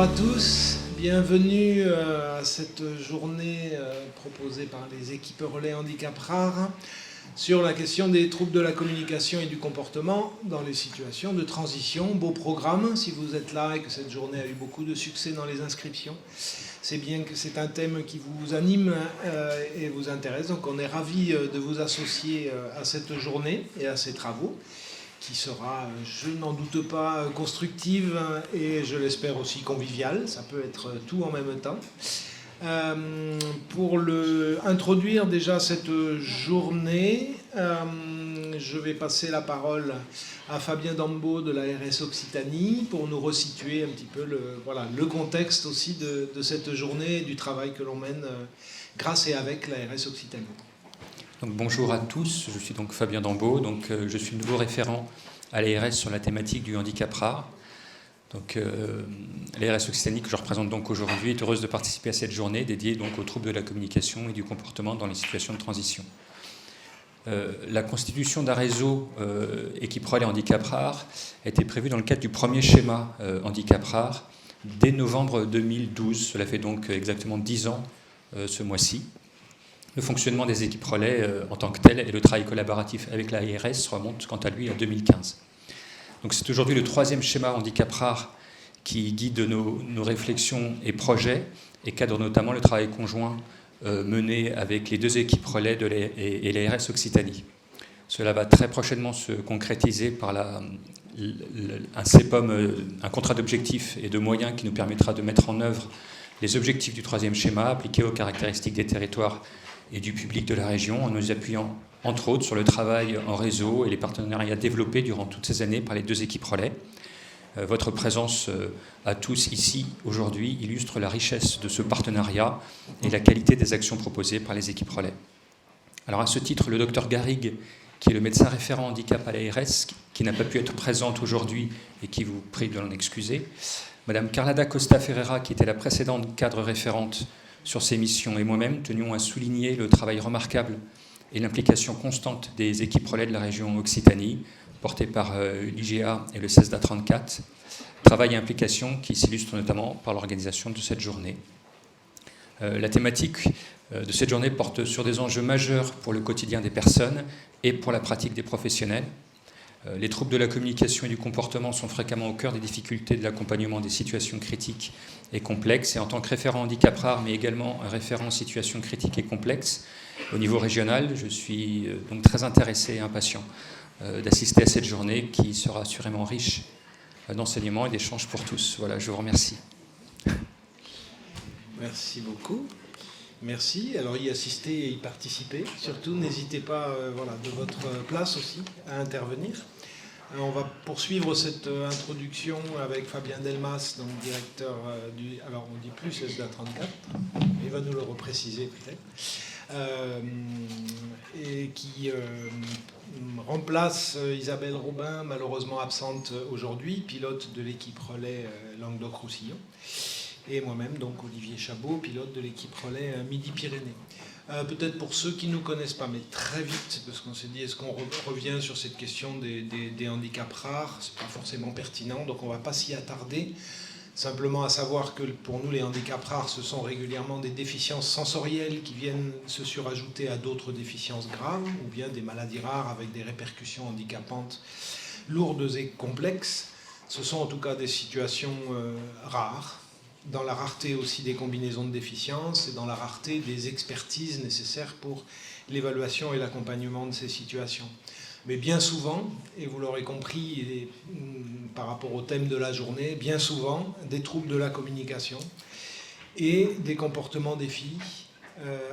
à tous, bienvenue à cette journée proposée par les équipes relais handicap rare sur la question des troubles de la communication et du comportement dans les situations de transition. Beau programme, si vous êtes là et que cette journée a eu beaucoup de succès dans les inscriptions, c'est bien que c'est un thème qui vous anime et vous intéresse. Donc on est ravis de vous associer à cette journée et à ces travaux, qui sera, je n'en doute pas, constructive et je l'espère aussi conviviale. Ça peut être tout en même temps. Pour introduire déjà cette journée, je vais passer la parole à Fabien Dambeau de la RS Occitanie pour nous resituer un petit peu le contexte aussi de cette journée et du travail que l'on mène grâce et avec la RS Occitanie. Donc, bonjour à tous, je suis donc Fabien Dambeau, je suis le nouveau référent à l'ARS sur la thématique du handicap rare. L'ARS Occitanie que je représente donc aujourd'hui est heureuse de participer à cette journée dédiée donc aux troubles de la communication et du comportement dans les situations de transition. La constitution d'un réseau équipe relais handicap rare a été prévue dans le cadre du premier schéma handicap rare dès novembre 2012. Cela fait donc exactement 10 ans ce mois-ci. Le fonctionnement des équipes relais en tant que tel et le travail collaboratif avec l'ARS remonte quant à lui à 2015. Donc c'est aujourd'hui le troisième schéma handicap rare qui guide nos réflexions et projets et cadre notamment le travail conjoint mené avec les deux équipes relais et l'ARS Occitanie. Cela va très prochainement se concrétiser par un CEPOM, un contrat d'objectifs et de moyens qui nous permettra de mettre en œuvre les objectifs du troisième schéma appliqués aux caractéristiques des territoires et du public de la région en nous appuyant entre autres sur le travail en réseau et les partenariats développés durant toutes ces années par les deux équipes relais. Votre présence à tous ici aujourd'hui illustre la richesse de ce partenariat et la qualité des actions proposées par les équipes relais. Alors à ce titre, le docteur Garrigue, qui est le médecin référent handicap à l'ARS, qui n'a pas pu être présente aujourd'hui et qui vous prie de l'en excuser, Madame Carla da Costa Ferreira, qui était la précédente cadre référente sur ces missions, et moi-même tenions à souligner le travail remarquable et l'implication constante des équipes relais de la région Occitanie, portées par l'IGA et le CESDA 34, travail et implication qui s'illustre notamment par l'organisation de cette journée. La thématique de cette journée porte sur des enjeux majeurs pour le quotidien des personnes et pour la pratique des professionnels. Les troubles de la communication et du comportement sont fréquemment au cœur des difficultés de l'accompagnement des situations critiques et complexes. Et en tant que référent handicap rare, mais également référent situations critiques et complexes, au niveau régional, je suis donc très intéressé et impatient d'assister à cette journée qui sera assurément riche d'enseignements et d'échanges pour tous. Voilà, je vous remercie. Merci beaucoup. Merci. Alors y assister et y participer. Surtout, n'hésitez pas de votre place aussi à intervenir. On va poursuivre cette introduction avec Fabien Delmas, donc directeur du... Alors on ne dit plus CESDA 34, il va nous le repréciser peut-être. Et qui remplace Isabelle Robin, malheureusement absente aujourd'hui, pilote de l'équipe relais Languedoc-Roussillon. Et moi-même, donc Olivier Chabot, pilote de l'équipe relais Midi-Pyrénées. Peut-être pour ceux qui ne nous connaissent pas, mais très vite, parce qu'on s'est dit, est-ce qu'on revient sur cette question des handicaps rares? C'est pas forcément pertinent, donc on ne va pas s'y attarder. Simplement à savoir que pour nous, les handicaps rares, ce sont régulièrement des déficiences sensorielles qui viennent se surajouter à d'autres déficiences graves, ou bien des maladies rares avec des répercussions handicapantes lourdes et complexes. Ce sont en tout cas des situations rares, dans la rareté aussi des combinaisons de déficiences et dans la rareté des expertises nécessaires pour l'évaluation et l'accompagnement de ces situations. Mais bien souvent, et vous l'aurez compris par rapport au thème de la journée, bien souvent des troubles de la communication et des comportements des filles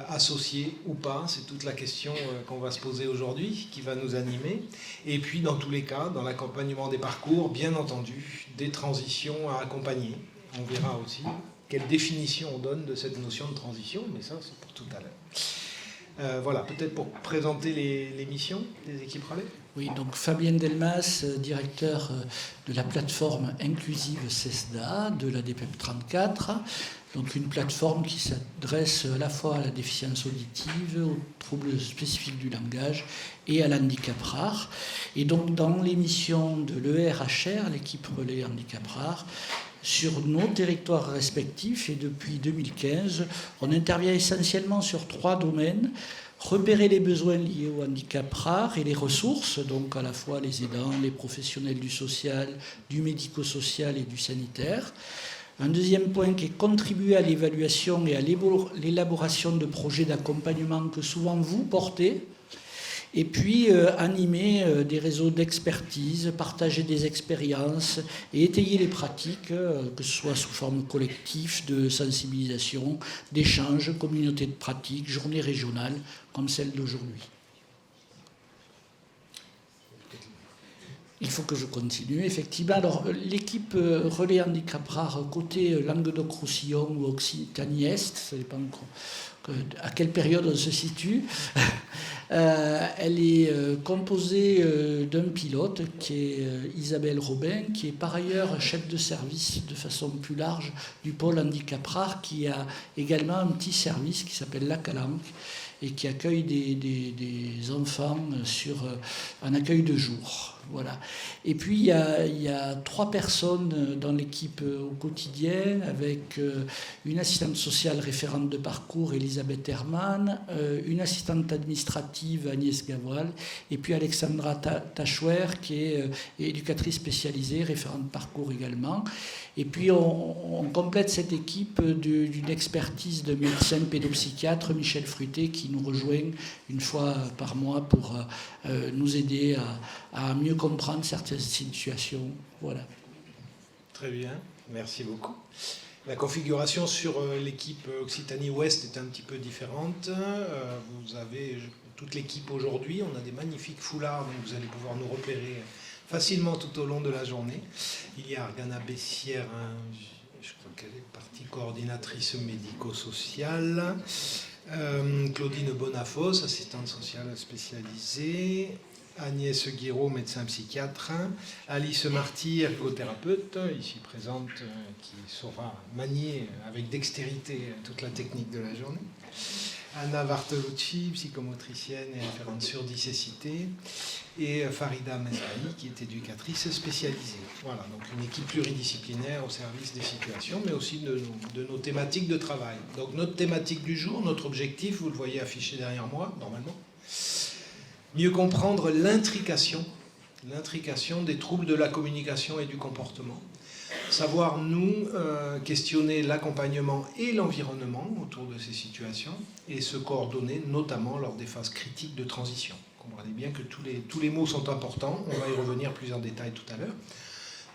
associés ou pas, c'est toute la question qu'on va se poser aujourd'hui, qui va nous animer. Et puis dans tous les cas, dans l'accompagnement des parcours, bien entendu, des transitions à accompagner. On verra aussi quelle définition on donne de cette notion de transition, mais ça c'est pour tout à l'heure. Voilà, peut-être pour présenter les missions des équipes relais. Oui, donc Fabien Delmas, directeur de la plateforme inclusive CESDA de la DPEP 34, donc une plateforme qui s'adresse à la fois à la déficience auditive, aux troubles spécifiques du langage et à l'handicap rare. Et donc dans l'émission de l'ERHR, l'équipe relais handicap rare, sur nos territoires respectifs. Et depuis 2015, on intervient essentiellement sur 3 domaines. Repérer les besoins liés au handicap rare et les ressources, donc à la fois les aidants, les professionnels du social, du médico-social et du sanitaire. Un deuxième point qui est contribuer à l'évaluation et à l'élaboration de projets d'accompagnement que souvent vous portez. Et puis animer des réseaux d'expertise, partager des expériences et étayer les pratiques, que ce soit sous forme collective, de sensibilisation, d'échanges, communautés de pratiques, journées régionales comme celle d'aujourd'hui. Il faut que je continue, effectivement. Alors, l'équipe Relais Handicap Rare, côté Languedoc-Roussillon ou Occitanie-Est, ça dépend à quelle période on se situe, elle est composée d'un pilote qui est Isabelle Robin, qui est par ailleurs chef de service de façon plus large du pôle handicap rare, qui a également un petit service qui s'appelle La Calanque et qui accueille des enfants sur un accueil de jour. Voilà. Et puis il y a 3 personnes dans l'équipe au quotidien, avec une assistante sociale référente de parcours, Elisabeth Herman, une assistante administrative, Agnès Gavoil, et puis Alexandra Tachouer, qui est éducatrice spécialisée, référente de parcours également. Et puis on complète cette équipe d'une expertise de médecin pédopsychiatre, Michel Fruté, qui nous rejoint une fois par mois pour nous aider à mieux comprendre certaines situations. Voilà. Très bien, merci beaucoup. La configuration sur l'équipe Occitanie-Ouest est un petit peu différente. Vous avez toute l'équipe aujourd'hui, on a des magnifiques foulards, donc vous allez pouvoir nous repérer facilement tout au long de la journée. Il y a Argana Bessière, je crois qu'elle est partie coordinatrice médico-sociale, Claudine Bonafos, assistante sociale spécialisée, Agnès Guiraud, médecin psychiatre, Alice Marty, ergothérapeute, ici présente, qui saura manier avec dextérité toute la technique de la journée, Anna Bartolucci, psychomotricienne et référente sur dicécité, et Farida Mezrahi, qui est éducatrice spécialisée. Voilà, donc une équipe pluridisciplinaire au service des situations, mais aussi de nos thématiques de travail. Donc notre thématique du jour, notre objectif, vous le voyez affiché derrière moi, normalement, mieux comprendre l'intrication des troubles de la communication et du comportement. Savoir, nous, questionner l'accompagnement et l'environnement autour de ces situations et se coordonner, notamment lors des phases critiques de transition. Comprenez bien que tous les mots sont importants, on va y revenir plus en détail tout à l'heure.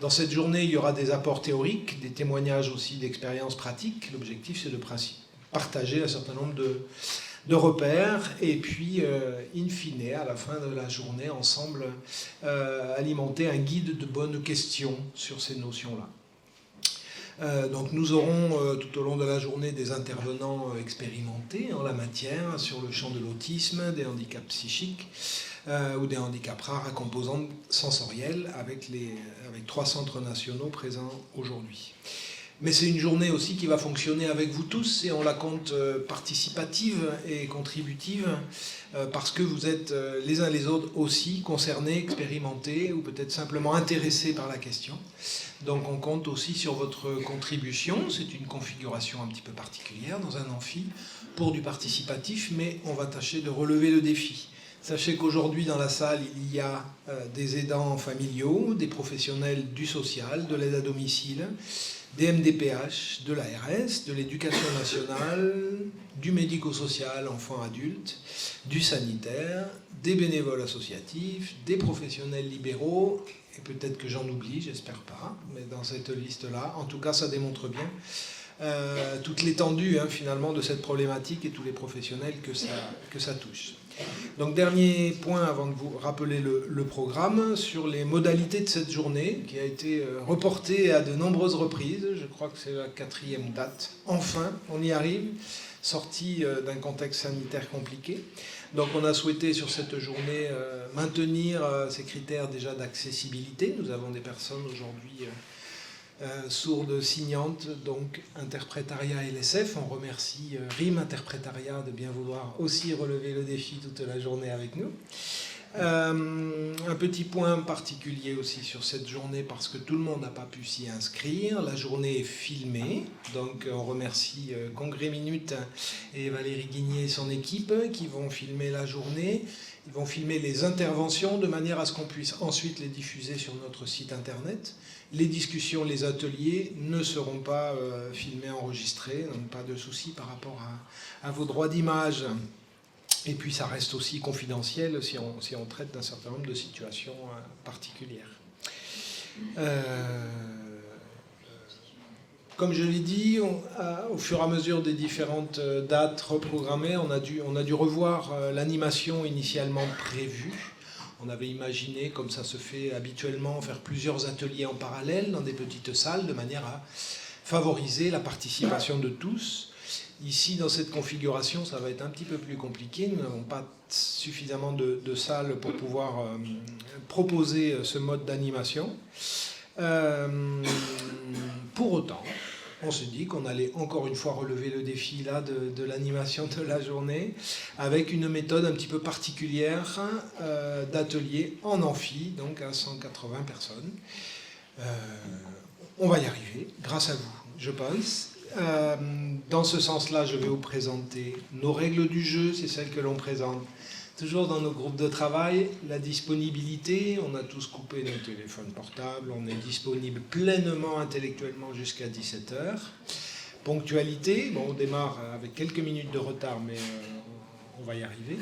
Dans cette journée, il y aura des apports théoriques, des témoignages aussi d'expériences pratiques. L'objectif, c'est de partager un certain nombre de repères et puis, in fine, à la fin de la journée, ensemble, alimenter un guide de bonnes questions sur ces notions-là. Donc nous aurons tout au long de la journée des intervenants expérimentés en la matière sur le champ de l'autisme, des handicaps psychiques ou des handicaps rares à composante sensorielle avec 3 centres nationaux présents aujourd'hui. Mais c'est une journée aussi qui va fonctionner avec vous tous et on la compte participative et contributive parce que vous êtes les uns les autres aussi concernés, expérimentés ou peut-être simplement intéressés par la question. Donc on compte aussi sur votre contribution. C'est une configuration un petit peu particulière dans un amphi pour du participatif, mais on va tâcher de relever le défi. Sachez qu'aujourd'hui dans la salle, il y a des aidants familiaux, des professionnels du social, de l'aide à domicile, des MDPH, de l'ARS, de l'éducation nationale, du médico-social enfants-adultes, du sanitaire, des bénévoles associatifs, des professionnels libéraux, et peut-être que j'en oublie, j'espère pas, mais dans cette liste-là, en tout cas ça démontre bien toute l'étendue finalement de cette problématique et tous les professionnels que ça touche. Donc dernier point avant de vous rappeler le programme sur les modalités de cette journée qui a été reportée à de nombreuses reprises, je crois que c'est la 4e date, enfin on y arrive, sortie d'un contexte sanitaire compliqué. Donc on a souhaité sur cette journée maintenir ces critères déjà d'accessibilité. Nous avons des personnes aujourd'hui sourdes signantes, donc interprétariat LSF. On remercie RIM Interprétariat de bien vouloir aussi relever le défi toute la journée avec nous. Un petit point particulier aussi sur cette journée, parce que tout le monde n'a pas pu s'y inscrire. La journée est filmée, donc on remercie Congrès Minute et Valérie Guigné et son équipe qui vont filmer la journée. Ils vont filmer les interventions de manière à ce qu'on puisse ensuite les diffuser sur notre site internet. Les discussions, les ateliers ne seront pas filmés, enregistrés, donc pas de souci par rapport à vos droits d'image. Et puis ça reste aussi confidentiel si on traite d'un certain nombre de situations particulières. Comme je l'ai dit, au fur et à mesure des différentes dates reprogrammées, on a dû revoir l'animation initialement prévue. On avait imaginé, comme ça se fait habituellement, faire plusieurs ateliers en parallèle dans des petites salles de manière à favoriser la participation de tous. Ici, dans cette configuration, ça va être un petit peu plus compliqué. Nous n'avons pas suffisamment de salles pour pouvoir proposer ce mode d'animation. Pour autant, on se dit qu'on allait encore une fois relever le défi là, de l'animation de la journée avec une méthode un petit peu particulière d'atelier en amphi, donc à 180 personnes. On va y arriver, grâce à vous, je pense. Dans ce sens-là, je vais vous présenter nos règles du jeu, c'est celles que l'on présente toujours dans nos groupes de travail. La disponibilité, on a tous coupé nos téléphones portables, on est disponible pleinement intellectuellement jusqu'à 17h. Ponctualité, bon, on démarre avec quelques minutes de retard, mais on va y arriver.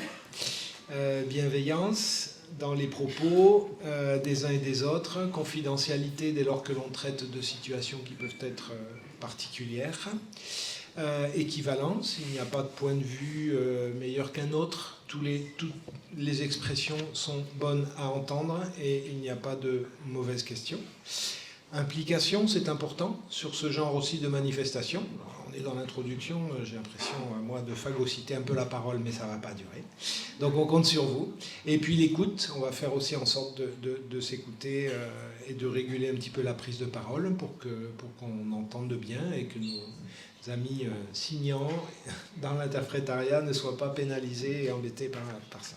Bienveillance dans les propos des uns et des autres, confidentialité dès lors que l'on traite de situations qui peuvent être particulières, équivalence, il n'y a pas de point de vue meilleur qu'un autre, toutes les expressions sont bonnes à entendre et il n'y a pas de mauvaises questions. Implication, c'est important sur ce genre aussi de manifestation. On est dans l'introduction, j'ai l'impression, moi, de phagocyter un peu la parole, mais ça ne va pas durer. Donc on compte sur vous. Et puis l'écoute, on va faire aussi en sorte de s'écouter et de réguler un petit peu la prise de parole pour qu'on entende bien et que nos amis signants dans l'interprétariat ne soient pas pénalisés et embêtés par ça.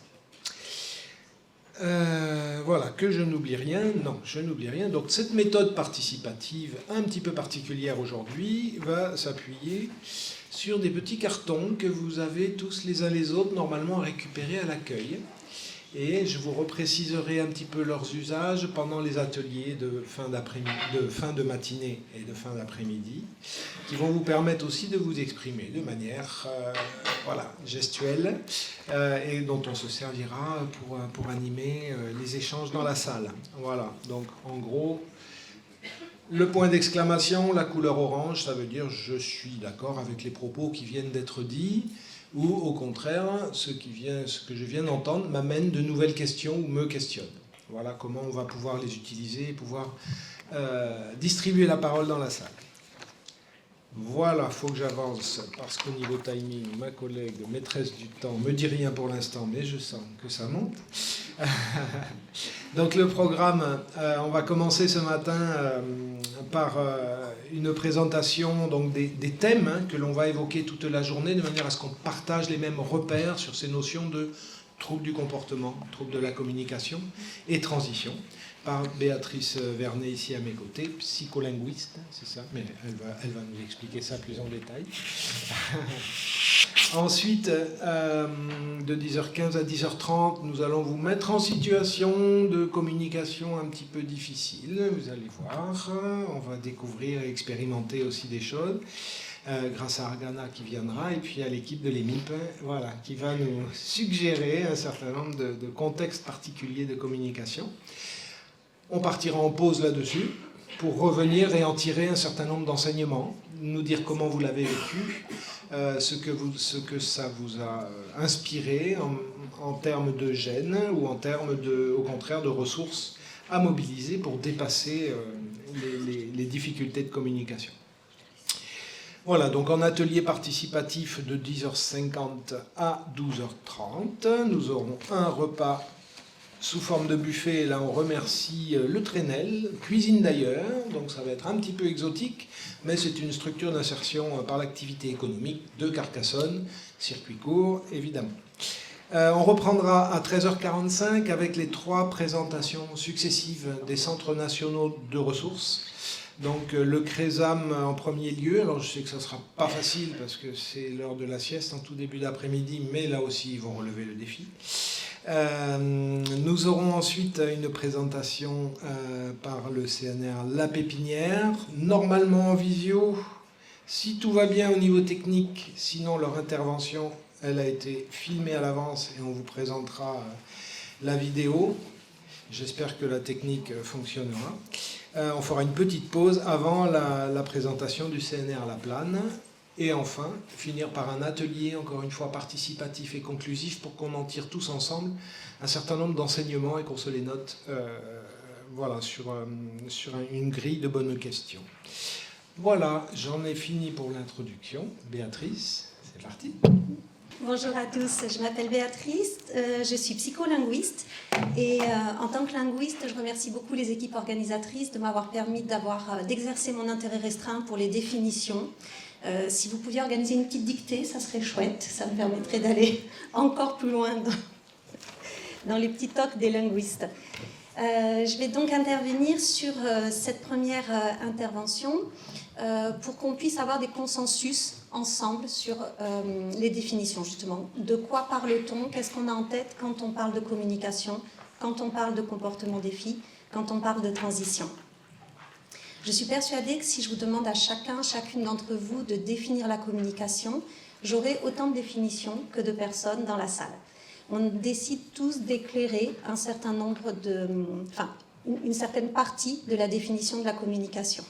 Voilà, que je n'oublie rien. Non, je n'oublie rien. Donc cette méthode participative un petit peu particulière aujourd'hui va s'appuyer sur des petits cartons que vous avez tous les uns les autres normalement à récupérer à l'accueil. Et je vous repréciserai un petit peu leurs usages pendant les ateliers de fin de matinée et de fin d'après-midi, qui vont vous permettre aussi de vous exprimer de manière gestuelle et dont on se servira pour animer les échanges dans la salle. Voilà, donc en gros, le point d'exclamation, la couleur orange, ça veut dire je suis d'accord avec les propos qui viennent d'être dits, ou au contraire, ce que je viens d'entendre m'amène de nouvelles questions ou me questionne. Voilà comment on va pouvoir les utiliser et pouvoir distribuer la parole dans la salle. Voilà, il faut que j'avance, parce qu'au niveau timing, ma collègue maîtresse du temps me dit rien pour l'instant, mais je sens que ça monte. Donc le programme, on va commencer ce matin par une présentation donc, des thèmes que l'on va évoquer toute la journée, de manière à ce qu'on partage les mêmes repères sur ces notions de troubles du comportement, troubles de la communication et transition, par Béatrice Vernet ici à mes côtés, psycholinguiste, c'est ça, mais elle va nous expliquer ça plus en détail. Ensuite, de 10h15 à 10h30, nous allons vous mettre en situation de communication un petit peu difficile, vous allez voir, on va découvrir et expérimenter aussi des choses. Grâce à Argana qui viendra, et puis à l'équipe de l'EMIP, voilà, qui va nous suggérer un certain nombre de contextes particuliers de communication. On partira en pause là-dessus pour revenir et en tirer un certain nombre d'enseignements, nous dire comment vous l'avez vécu, ce que ça vous a inspiré en termes de gêne ou en termes, au contraire, de ressources à mobiliser pour dépasser les difficultés de communication. Voilà, donc en atelier participatif de 10h50 à 12h30, nous aurons un repas sous forme de buffet. Là, on remercie le Trenel, cuisine d'ailleurs, donc ça va être un petit peu exotique, mais c'est une structure d'insertion par l'activité économique de Carcassonne, circuit court, évidemment. On reprendra à 13h45 avec les 3 présentations successives des centres nationaux de ressources. Donc le CRESAM en premier lieu. Alors je sais que ça ne sera pas facile parce que c'est l'heure de la sieste en tout début d'après-midi, mais là aussi ils vont relever le défi. Nous aurons ensuite une présentation par le CNR La Pépinière, normalement en visio, si tout va bien au niveau technique, sinon leur intervention, elle a été filmée à l'avance et on vous présentera la vidéo. J'espère que la technique fonctionnera. On fera une petite pause avant la présentation du CNR La Plane. Et enfin, finir par un atelier, encore une fois, participatif et conclusif pour qu'on en tire tous ensemble un certain nombre d'enseignements et qu'on se les note voilà, sur une grille de bonnes questions. Voilà, j'en ai fini pour l'introduction. Béatrice, c'est parti. Bonjour à tous, je m'appelle Béatrice, je suis psycholinguiste et en tant que linguiste, je remercie beaucoup les équipes organisatrices de m'avoir permis d'exercer mon intérêt restreint pour les définitions. Si vous pouviez organiser une petite dictée, ça serait chouette, ça me permettrait d'aller encore plus loin dans les petits tocs des linguistes. Je vais donc intervenir sur cette première intervention pour qu'on puisse avoir des consensus ensemble sur les définitions, justement. De quoi parle-t-on? Qu'est-ce qu'on a en tête quand on parle de communication, quand on parle de comportement défi, quand on parle de transition? Je suis persuadée que si je vous demande à chacune d'entre vous de définir la communication, j'aurai autant de définitions que de personnes dans la salle. On décide tous d'éclairer un certain nombre une certaine partie de la définition de la communication.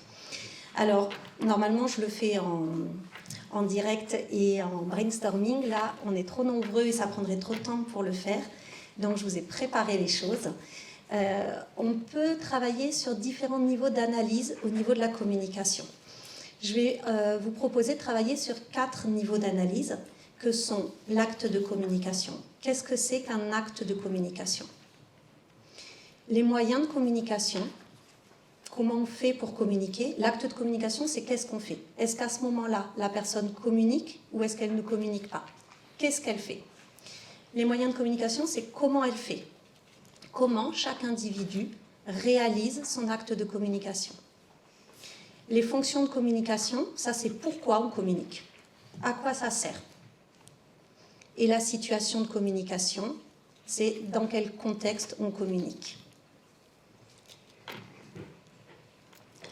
Alors, normalement, je le fais en direct et en brainstorming. Là, on est trop nombreux et ça prendrait trop de temps pour le faire. Donc, je vous ai préparé les choses. On peut travailler sur différents niveaux d'analyse au niveau de la communication. Je vais vous proposer de travailler sur 4 niveaux d'analyse, que sont l'acte de communication. Qu'est-ce que c'est qu'un acte de communication? Les moyens de communication. Comment on fait pour communiquer? L'acte de communication, c'est qu'est-ce qu'on fait? Est-ce qu'à ce moment-là, la personne communique ou est-ce qu'elle ne communique pas? Qu'est-ce qu'elle fait? Les moyens de communication, c'est comment elle fait. Comment chaque individu réalise son acte de communication. Les fonctions de communication, ça c'est pourquoi on communique. À quoi ça sert? Et la situation de communication, c'est dans quel contexte on communique.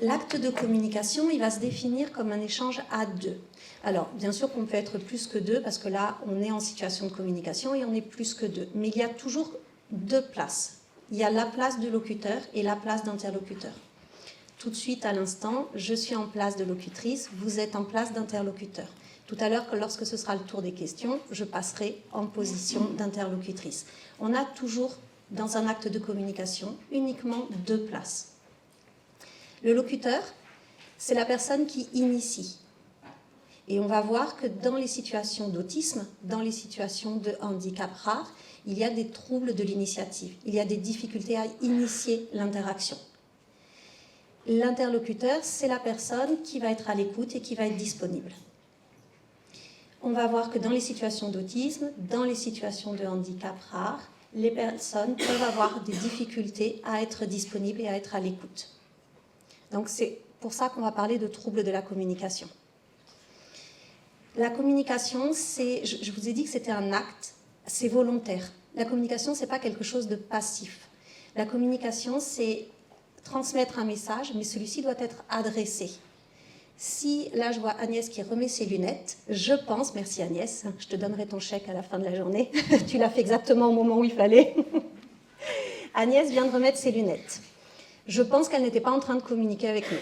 L'acte de communication, il va se définir comme un échange à 2. Alors, bien sûr qu'on peut être plus que 2, parce que là, on est en situation de communication et on est plus que 2. Mais il y a toujours 2 places. Il y a la place de locuteur et la place d'interlocuteur. Tout de suite, à l'instant, je suis en place de locutrice, vous êtes en place d'interlocuteur. Tout à l'heure, lorsque ce sera le tour des questions, je passerai en position d'interlocutrice. On a toujours, dans un acte de communication, uniquement 2 places. Le locuteur, c'est la personne qui initie. Et on va voir que dans les situations d'autisme, dans les situations de handicap rare, il y a des troubles de l'initiative. Il y a des difficultés à initier l'interaction. L'interlocuteur, c'est la personne qui va être à l'écoute et qui va être disponible. On va voir que dans les situations d'autisme, dans les situations de handicap rare, les personnes peuvent avoir des difficultés à être disponibles et à être à l'écoute. Donc c'est pour ça qu'on va parler de troubles de la communication. La communication, je vous ai dit que c'était un acte, c'est volontaire. La communication, ce n'est pas quelque chose de passif. La communication, c'est transmettre un message, mais celui-ci doit être adressé. Si, là, je vois Agnès qui remet ses lunettes, je pense, merci Agnès, je te donnerai ton chèque à la fin de la journée, tu l'as fait exactement au moment où il fallait. Agnès vient de remettre ses lunettes. Je pense qu'elle n'était pas en train de communiquer avec nous.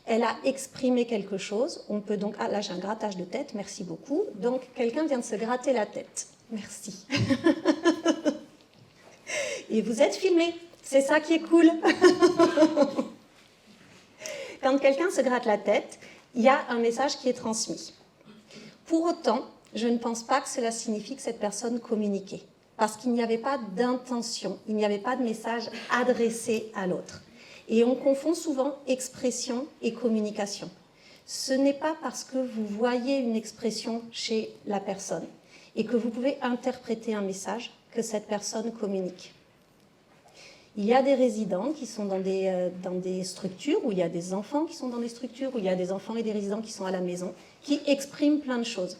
Elle a exprimé quelque chose. On peut donc... Ah, là, j'ai un grattage de tête, merci beaucoup. Donc, quelqu'un vient de se gratter la tête. Merci. Et vous êtes filmé. C'est ça qui est cool. Quand quelqu'un se gratte la tête, il y a un message qui est transmis. Pour autant, je ne pense pas que cela signifie que cette personne communiquait. Parce qu'il n'y avait pas d'intention, il n'y avait pas de message adressé à l'autre. Et on confond souvent expression et communication. Ce n'est pas parce que vous voyez une expression chez la personne et que vous pouvez interpréter un message que cette personne communique. Il y a des résidents qui sont dans des structures, où il y a des enfants qui sont dans des structures, où il y a des enfants et des résidents qui sont à la maison, qui expriment plein de choses.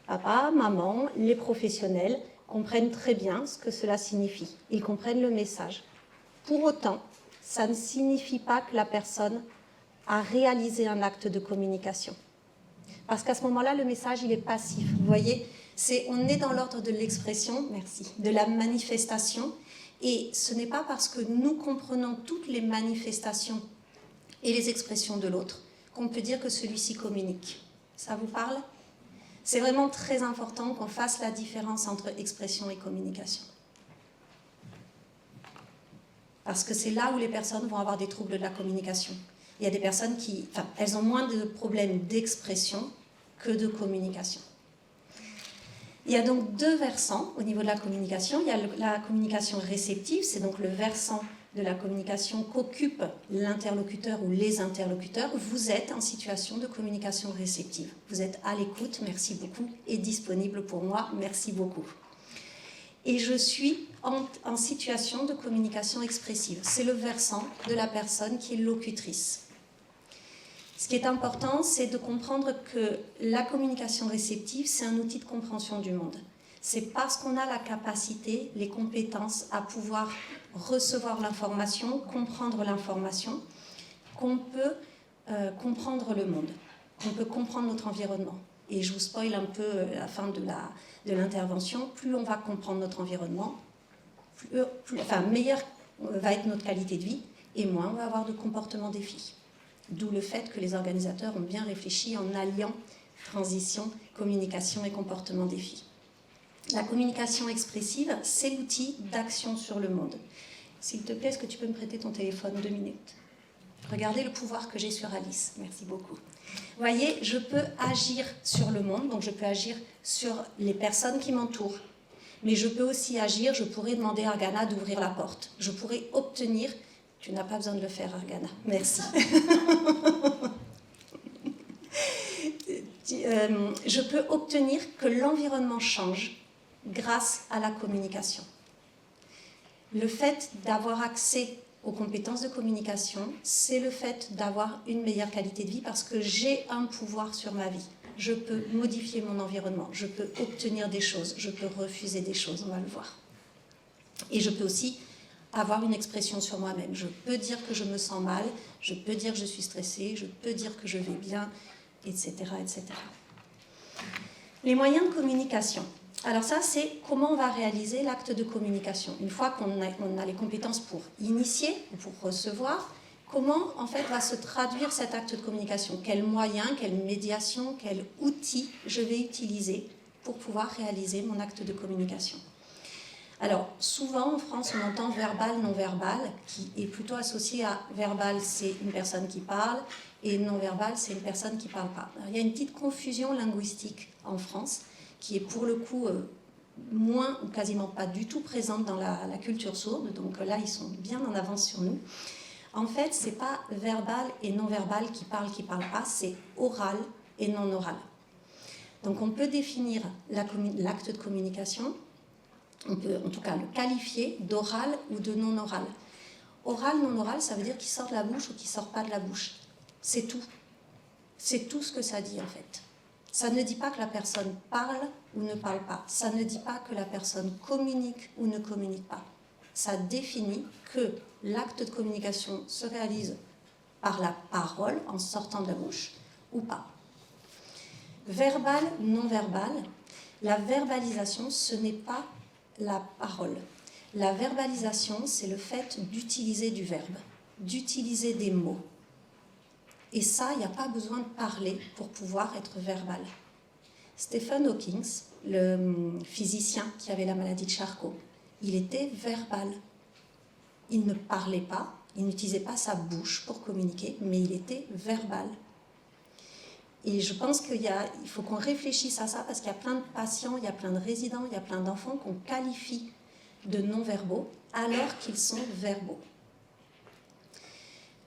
Papa, maman, les professionnels comprennent très bien ce que cela signifie. Ils comprennent le message. Pour autant, ça ne signifie pas que la personne a réalisé un acte de communication. Parce qu'à ce moment-là, le message, il est passif. Vous voyez, on est dans l'ordre de l'expression, merci, de la manifestation. Et ce n'est pas parce que nous comprenons toutes les manifestations et les expressions de l'autre qu'on peut dire que celui-ci communique. Ça vous parle ? C'est vraiment très important qu'on fasse la différence entre expression et communication. Parce que c'est là où les personnes vont avoir des troubles de la communication. Il y a des personnes elles ont moins de problèmes d'expression que de communication. Il y a donc deux versants au niveau de la communication. Il y a la communication réceptive, c'est donc le versant de la communication qu'occupe l'interlocuteur ou les interlocuteurs. Vous êtes en situation de communication réceptive. Vous êtes à l'écoute, merci beaucoup, et disponible pour moi, merci beaucoup. Et je suis en situation de communication expressive. C'est le versant de la personne qui est locutrice. Ce qui est important, c'est de comprendre que la communication réceptive, c'est un outil de compréhension du monde. C'est parce qu'on a la capacité, les compétences à pouvoir recevoir l'information, comprendre l'information, qu'on peut comprendre le monde, qu'on peut comprendre notre environnement. Et je vous spoil un peu la fin de l'intervention. Plus on va comprendre notre environnement, meilleure va être notre qualité de vie et moins on va avoir de comportement défi. D'où le fait que les organisateurs ont bien réfléchi en alliant transition, communication et comportement défi. La communication expressive, c'est l'outil d'action sur le monde. S'il te plaît, est-ce que tu peux me prêter ton téléphone 2 minutes ? Regardez le pouvoir que j'ai sur Alice. Merci beaucoup. Vous voyez, je peux agir sur le monde, donc je peux agir sur les personnes qui m'entourent. Mais je peux aussi agir, je pourrais demander à Argana d'ouvrir la porte. Je pourrais obtenir... Tu n'as pas besoin de le faire, Argana. Merci. Je peux obtenir que l'environnement change grâce à la communication. Le fait d'avoir accès aux compétences de communication, c'est le fait d'avoir une meilleure qualité de vie parce que j'ai un pouvoir sur ma vie. Je peux modifier mon environnement, je peux obtenir des choses, je peux refuser des choses, on va le voir. Et je peux aussi avoir une expression sur moi-même. Je peux dire que je me sens mal, je peux dire que je suis stressée, je peux dire que je vais bien, etc., etc. Les moyens de communication. Alors ça, c'est comment on va réaliser l'acte de communication. Une fois qu'on a les compétences pour initier ou pour recevoir, comment en fait va se traduire cet acte de communication ? Quels moyens, quelle médiation, quel outil je vais utiliser pour pouvoir réaliser mon acte de communication ? Alors, souvent en France, on entend verbal, non-verbal, qui est plutôt associé à verbal, c'est une personne qui parle, et non-verbal, c'est une personne qui ne parle pas. Alors, il y a une petite confusion linguistique en France, qui est pour le coup moins ou quasiment pas du tout présente dans la culture sourde, donc là, ils sont bien en avance sur nous. En fait, ce n'est pas verbal et non-verbal qui parle pas, c'est oral et non-oral. Donc, on peut définir l'acte de communication. On peut en tout cas le qualifier d'oral ou de non-oral. Oral, non-oral, ça veut dire qu'il sort de la bouche ou qu'il ne sort pas de la bouche. C'est tout. C'est tout ce que ça dit en fait. Ça ne dit pas que la personne parle ou ne parle pas. Ça ne dit pas que la personne communique ou ne communique pas. Ça définit que l'acte de communication se réalise par la parole en sortant de la bouche ou pas. Verbal, non-verbal. La verbalisation, ce n'est pas la parole. La verbalisation, c'est le fait d'utiliser du verbe, d'utiliser des mots. Et ça, il n'y a pas besoin de parler pour pouvoir être verbal. Stephen Hawking, le physicien qui avait la maladie de Charcot, il était verbal. Il ne parlait pas, il n'utilisait pas sa bouche pour communiquer, mais il était verbal. Et je pense qu'il faut qu'on réfléchisse à ça parce qu'il y a plein de patients, il y a plein de résidents, il y a plein d'enfants qu'on qualifie de non-verbaux alors qu'ils sont verbaux.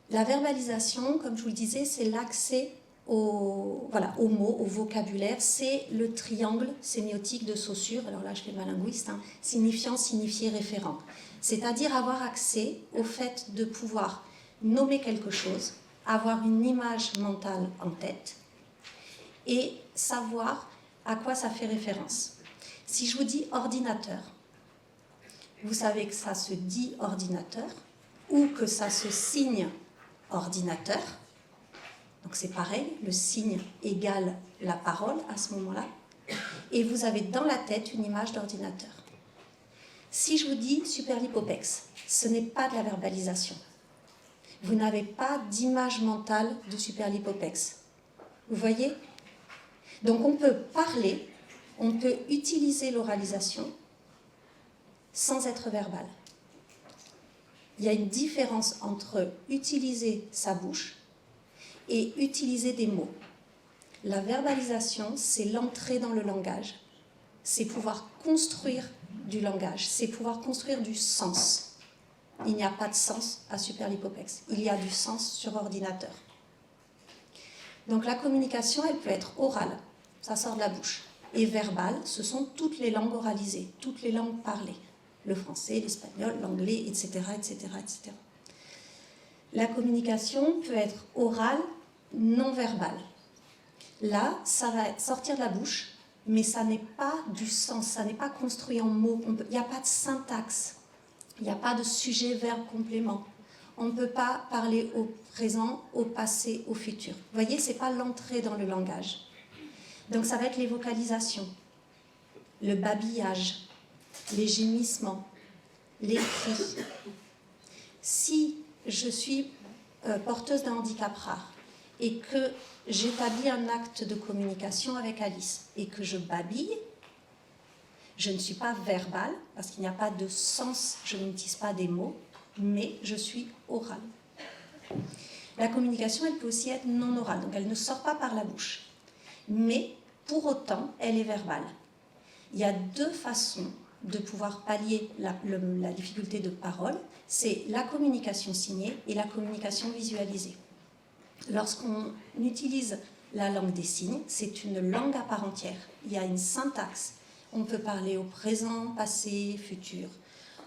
La verbalisation, comme je vous le disais, c'est l'accès aux mots, au vocabulaire, c'est le triangle sémiotique de Saussure, alors là je fais ma linguiste, signifiant, signifier, référent. C'est-à-dire avoir accès au fait de pouvoir nommer quelque chose, avoir une image mentale en tête et savoir à quoi ça fait référence. Si je vous dis ordinateur, vous savez que ça se dit ordinateur ou que ça se signe ordinateur. Donc c'est pareil, le signe égale la parole à ce moment-là. Et vous avez dans la tête une image d'ordinateur. Si je vous dis superlipopex, ce n'est pas de la verbalisation. Vous n'avez pas d'image mentale de superlipopex. Vous voyez? Donc on peut parler, on peut utiliser l'oralisation sans être verbal. Il y a une différence entre utiliser sa bouche et utiliser des mots. La verbalisation, c'est l'entrée dans le langage. C'est pouvoir construire du langage, c'est pouvoir construire du sens. Il n'y a pas de sens à superlipopex. Il y a du sens sur ordinateur. Donc la communication, elle peut être orale, ça sort de la bouche, et verbale, ce sont toutes les langues oralisées, toutes les langues parlées. Le français, l'espagnol, l'anglais, etc., etc., etc. La communication peut être orale, non verbale. Là, ça va sortir de la bouche, mais ça n'est pas du sens, ça n'est pas construit en mots. Il n'y a pas de syntaxe, il n'y a pas de sujet, verbe, complément. On ne peut pas parler au présent, au passé, au futur. Vous voyez, ce n'est pas l'entrée dans le langage. Donc ça va être les vocalisations, le babillage, les gémissements, les cris. Si je suis porteuse d'un handicap rare et que j'établis un acte de communication avec Alice et que je babille, je ne suis pas verbale parce qu'il n'y a pas de sens, je n'utilise pas des mots, mais je suis orale. La communication, elle peut aussi être non orale, donc elle ne sort pas par la bouche, mais pour autant, elle est verbale. Il y a deux façons de pouvoir pallier la difficulté de parole, c'est la communication signée et la communication visualisée. Lorsqu'on utilise la langue des signes, c'est une langue à part entière. Il y a une syntaxe. On peut parler au présent, passé, futur.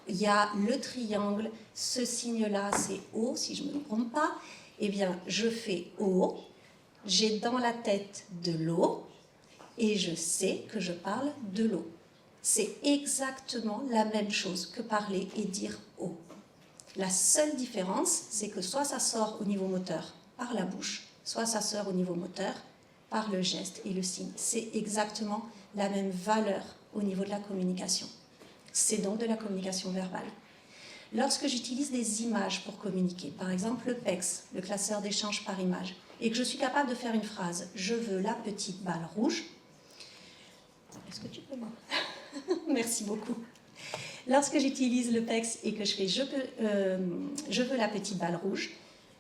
Il y a le triangle, ce signe-là, c'est O, si je ne me trompe pas. Eh bien, je fais O, j'ai dans la tête de l'eau et je sais que je parle de l'eau. C'est exactement la même chose que parler et dire O. La seule différence, c'est que soit ça sort au niveau moteur par la bouche, soit ça sort au niveau moteur par le geste et le signe. C'est exactement la même valeur au niveau de la communication. C'est donc de la communication verbale. Lorsque j'utilise des images pour communiquer, par exemple le PEX, le classeur d'échange par image, et que je suis capable de faire une phrase « Je veux la petite balle rouge », est-ce que tu peux moi? Merci beaucoup. Lorsque j'utilise le PEX et que je fais je veux la petite balle rouge,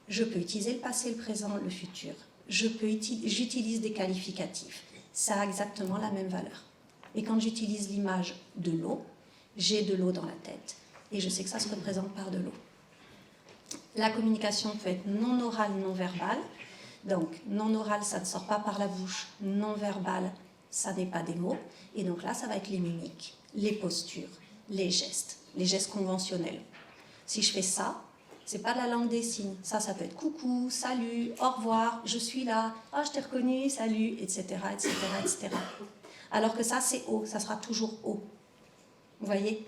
je peux utiliser le passé, le présent, le futur. J'utilise des qualificatifs. Ça a exactement la même valeur. Et quand j'utilise l'image de l'eau, j'ai de l'eau dans la tête et je sais que ça se représente par de l'eau. La communication peut être non orale, non verbale. Donc non orale, ça ne sort pas par la bouche. Non verbale, ça n'est pas des mots. Et donc là, ça va être les mimiques, les postures, les gestes conventionnels. Si je fais ça, c'est pas de la langue des signes. Ça peut être coucou, salut, au revoir, je suis là, ah, je t'ai reconnu, salut, etc., etc., etc. Alors que ça, c'est O, ça sera toujours O. Vous voyez?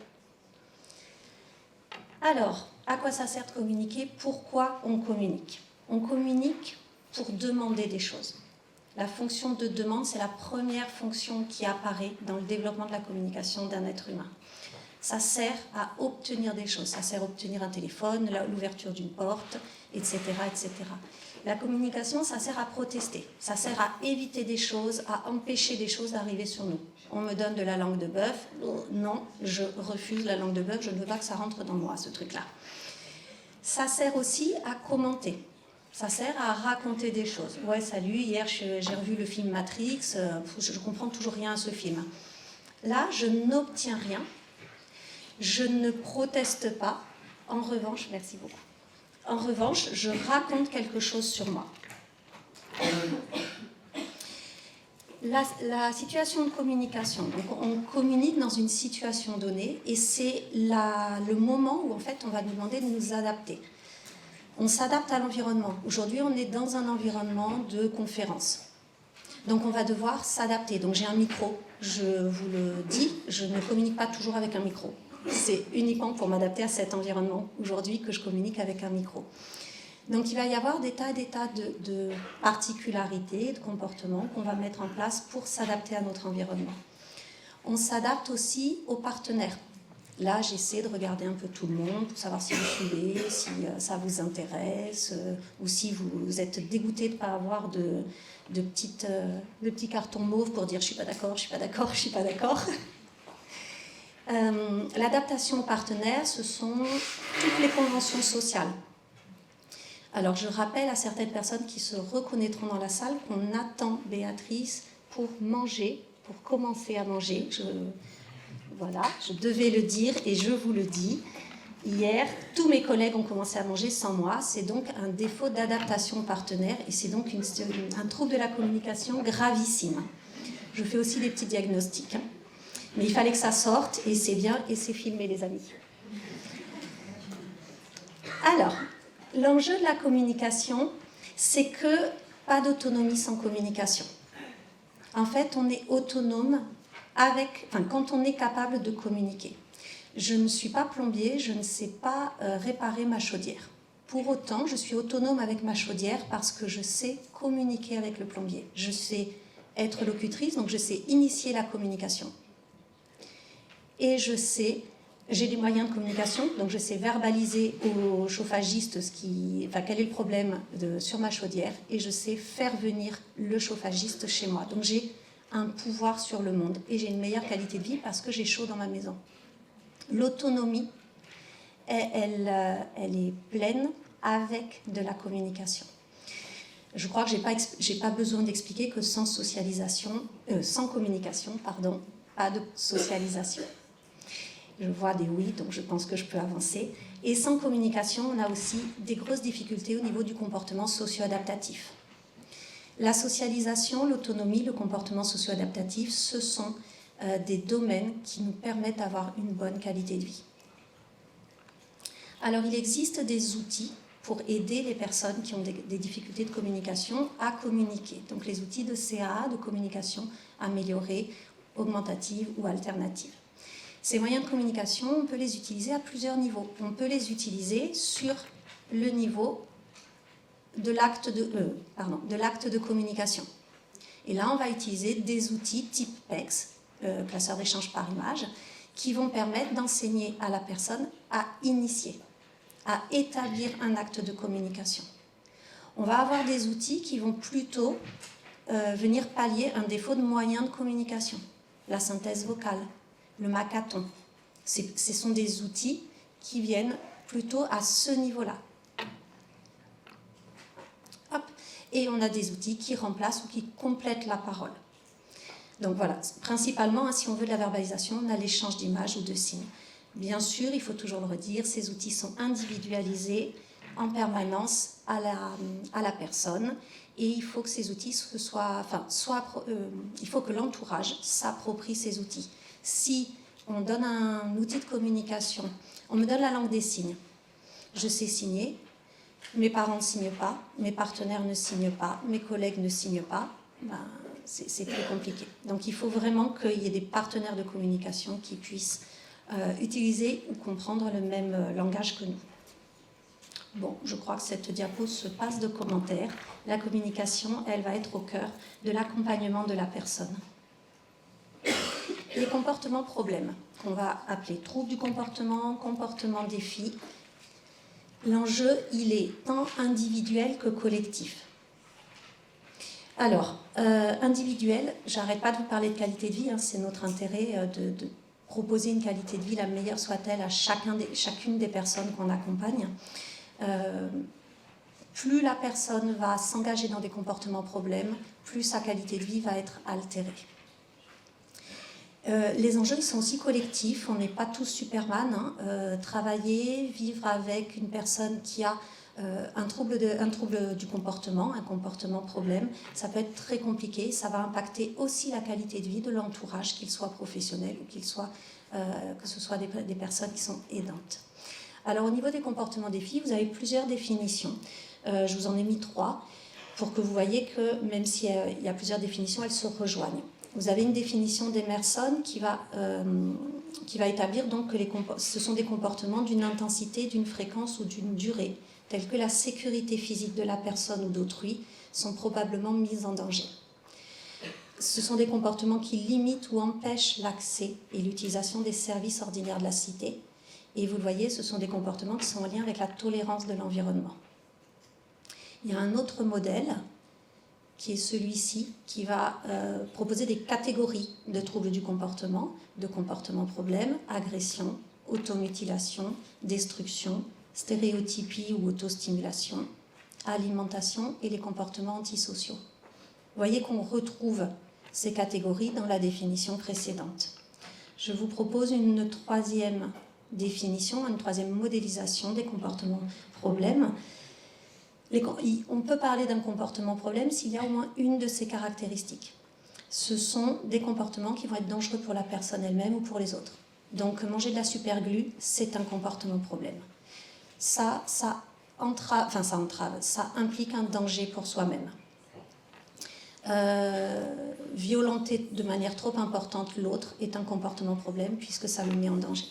Alors, à quoi ça sert de communiquer? Pourquoi on communique? On communique pour demander des choses. La fonction de demande, c'est la première fonction qui apparaît dans le développement de la communication d'un être humain. Ça sert à obtenir des choses, ça sert à obtenir un téléphone, l'ouverture d'une porte, etc., etc. La communication, ça sert à protester, ça sert à éviter des choses, à empêcher des choses d'arriver sur nous. On me donne de la langue de bœuf, non, je refuse la langue de bœuf, je ne veux pas que ça rentre dans moi, ce truc-là. Ça sert aussi à commenter. Ça sert à raconter des choses. Ouais, salut, hier j'ai revu le film Matrix, je ne comprends toujours rien à ce film. Là, je n'obtiens rien, je ne proteste pas. En revanche, merci beaucoup. En revanche, je raconte quelque chose sur moi. La situation de communication, donc on communique dans une situation donnée et c'est le moment où en fait on va nous demander de nous adapter. On s'adapte à l'environnement. Aujourd'hui on est dans un environnement de conférence. Donc on va devoir s'adapter. Donc j'ai un micro, je vous le dis, je ne communique pas toujours avec un micro. C'est uniquement pour m'adapter à cet environnement aujourd'hui que je communique avec un micro. Donc il va y avoir des tas de particularités, de comportements qu'on va mettre en place pour s'adapter à notre environnement. On s'adapte aussi aux partenaires. Là, j'essaie de regarder un peu tout le monde pour savoir si vous suivez, si ça vous intéresse, ou si vous êtes dégoûté de ne pas avoir de petits cartons mauves pour dire « je ne suis pas d'accord, je ne suis pas d'accord, je ne suis pas d'accord ». L'adaptation aux partenaires, ce sont toutes les conventions sociales. Alors, je rappelle à certaines personnes qui se reconnaîtront dans la salle qu'on attend Béatrice pour manger, pour commencer à manger. Voilà, je devais le dire et je vous le dis. Hier, tous mes collègues ont commencé à manger sans moi. C'est donc un défaut d'adaptation partenaire et c'est donc un trouble de la communication gravissime. Je fais aussi des petits diagnostics. Mais il fallait que ça sorte et c'est bien et c'est filmé, les amis. Alors, l'enjeu de la communication, c'est que pas d'autonomie sans communication. En fait, on est autonome quand on est capable de communiquer. Je ne suis pas plombier, je ne sais pas réparer ma chaudière. Pour autant, je suis autonome avec ma chaudière parce que je sais communiquer avec le plombier. Je sais être locutrice, donc je sais initier la communication. Et j'ai des moyens de communication, donc je sais verbaliser au chauffagiste quel est le problème sur ma chaudière et je sais faire venir le chauffagiste chez moi. Donc j'ai un pouvoir sur le monde et j'ai une meilleure qualité de vie parce que j'ai chaud dans ma maison. L'autonomie, elle est pleine avec de la communication. Je crois que j'ai pas besoin d'expliquer que sans communication, pas de socialisation. Je vois des oui, donc je pense que je peux avancer. Et sans communication, on a aussi des grosses difficultés au niveau du comportement socio-adaptatif. La socialisation, l'autonomie, le comportement socio-adaptatif, ce sont des domaines qui nous permettent d'avoir une bonne qualité de vie. Alors, il existe des outils pour aider les personnes qui ont des difficultés de communication à communiquer. Donc, les outils de CAA, de communication améliorée, augmentative ou alternative. Ces moyens de communication, on peut les utiliser à plusieurs niveaux. On peut les utiliser sur le niveau de l'acte de communication. Et là, on va utiliser des outils type PECS, classeur d'échange par image, qui vont permettre d'enseigner à la personne à initier, à établir un acte de communication. On va avoir des outils qui vont plutôt venir pallier un défaut de moyens de communication, la synthèse vocale, le macathon. Ce sont des outils qui viennent plutôt à ce niveau-là. Hop. Et on a des outils qui remplacent ou qui complètent la parole. Donc voilà, principalement, si on veut de la verbalisation, on a l'échange d'images ou de signes. Bien sûr, il faut toujours le redire, ces outils sont individualisés en permanence à la personne et il faut que ces outils il faut que l'entourage s'approprie ces outils. Si on donne un outil de communication, on me donne la langue des signes, je sais signer, mes parents ne signent pas, mes partenaires ne signent pas, mes collègues ne signent pas, c'est plus compliqué. Donc il faut vraiment qu'il y ait des partenaires de communication qui puissent utiliser ou comprendre le même langage que nous. Bon, je crois que cette diapo se passe de commentaires. La communication, elle va être au cœur de l'accompagnement de la personne. Les comportements problèmes, qu'on va appeler troubles du comportement, comportement défi. L'enjeu, il est tant individuel que collectif. Alors, individuel, j'arrête pas de vous parler de qualité de vie, c'est notre intérêt de proposer une qualité de vie, la meilleure soit-elle, à chacune des personnes qu'on accompagne. Plus la personne va s'engager dans des comportements problèmes, plus sa qualité de vie va être altérée. Les enjeux ils sont aussi collectifs, on n'est pas tous Superman. Travailler, vivre avec une personne qui a Un trouble du comportement, un comportement problème, ça peut être très compliqué, ça va impacter aussi la qualité de vie de l'entourage, qu'il soit professionnel ou que ce soit des personnes qui sont aidantes. Alors au niveau des comportements des filles, vous avez plusieurs définitions. Je vous en ai mis 3 pour que vous voyez que même s'il y a plusieurs définitions, elles se rejoignent. Vous avez une définition d'Emerson qui va établir donc que ce sont des comportements d'une intensité, d'une fréquence ou d'une durée, tels que la sécurité physique de la personne ou d'autrui, sont probablement mises en danger. Ce sont des comportements qui limitent ou empêchent l'accès et l'utilisation des services ordinaires de la cité. Et vous le voyez, ce sont des comportements qui sont en lien avec la tolérance de l'environnement. Il y a un autre modèle, qui est celui-ci, qui va proposer des catégories de troubles du comportement, de comportement problème, agression, automutilation, destruction, stéréotypie ou autostimulation, alimentation et les comportements antisociaux. Vous voyez qu'on retrouve ces catégories dans la définition précédente. Je vous propose une 3e définition, une 3e modélisation des comportements problèmes. On peut parler d'un comportement problème s'il y a au moins une de ces caractéristiques. Ce sont des comportements qui vont être dangereux pour la personne elle-même ou pour les autres. Donc manger de la superglue, c'est un comportement problème. Ça implique un danger pour soi-même. Violenter de manière trop importante l'autre est un comportement problème puisque ça le met en danger.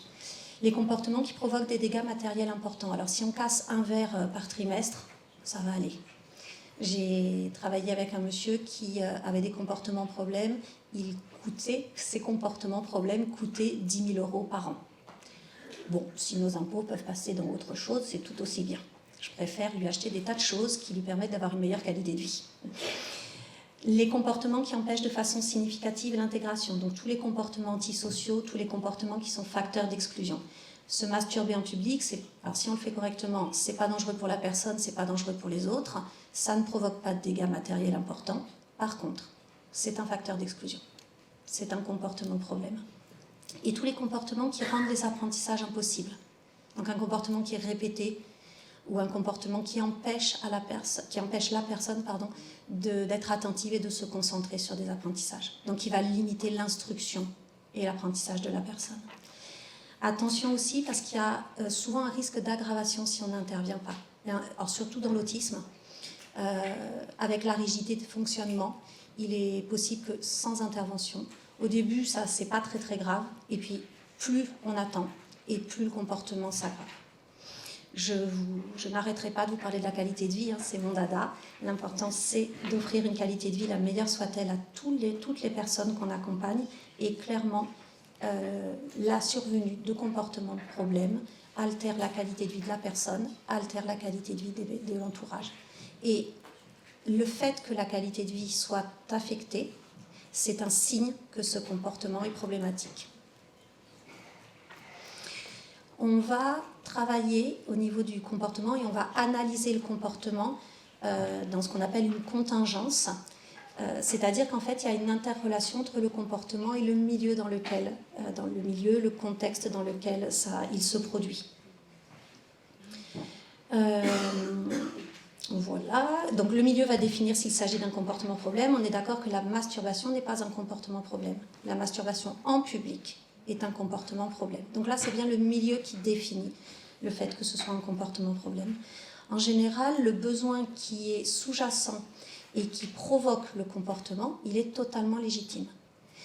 Les comportements qui provoquent des dégâts matériels importants. Alors si on casse un verre par trimestre, ça va aller. J'ai travaillé avec un monsieur qui avait des comportements problèmes. Ces comportements problèmes coûtaient 10 000 € par an. Bon, si nos impôts peuvent passer dans autre chose, c'est tout aussi bien. Je préfère lui acheter des tas de choses qui lui permettent d'avoir une meilleure qualité de vie. Les comportements qui empêchent de façon significative l'intégration, donc tous les comportements antisociaux, tous les comportements qui sont facteurs d'exclusion. Se masturber en public, alors si on le fait correctement, c'est pas dangereux pour la personne, c'est pas dangereux pour les autres, ça ne provoque pas de dégâts matériels importants. Par contre, c'est un facteur d'exclusion. C'est un comportement problème. Et tous les comportements qui rendent les apprentissages impossibles. Donc un comportement qui est répété ou un comportement qui empêche la personne d'être attentive et de se concentrer sur des apprentissages. Donc il va limiter l'instruction et l'apprentissage de la personne. Attention aussi parce qu'il y a souvent un risque d'aggravation si on n'intervient pas. Alors surtout dans l'autisme, avec la rigidité de fonctionnement, il est possible que sans intervention, au début ça c'est pas très très grave, et puis plus on attend et plus le comportement s'aggrave. Je n'arrêterai pas de vous parler de la qualité de vie, c'est mon dada. L'important c'est d'offrir une qualité de vie la meilleure soit-elle à toutes les personnes qu'on accompagne, et clairement la survenue de comportements de problème altère la qualité de vie de la personne, altère la qualité de vie de l'entourage. Et le fait que la qualité de vie soit affectée, c'est un signe que ce comportement est problématique. On va travailler au niveau du comportement et on va analyser le comportement dans ce qu'on appelle une contingence. C'est-à-dire qu'en fait, il y a une interrelation entre le comportement et le milieu le contexte dans lequel il se produit. Voilà. Donc le milieu va définir s'il s'agit d'un comportement problème. On est d'accord que la masturbation n'est pas un comportement problème. La masturbation en public est un comportement problème. Donc là, c'est bien le milieu qui définit le fait que ce soit un comportement problème. En général, le besoin qui est sous-jacent et qui provoque le comportement, il est totalement légitime.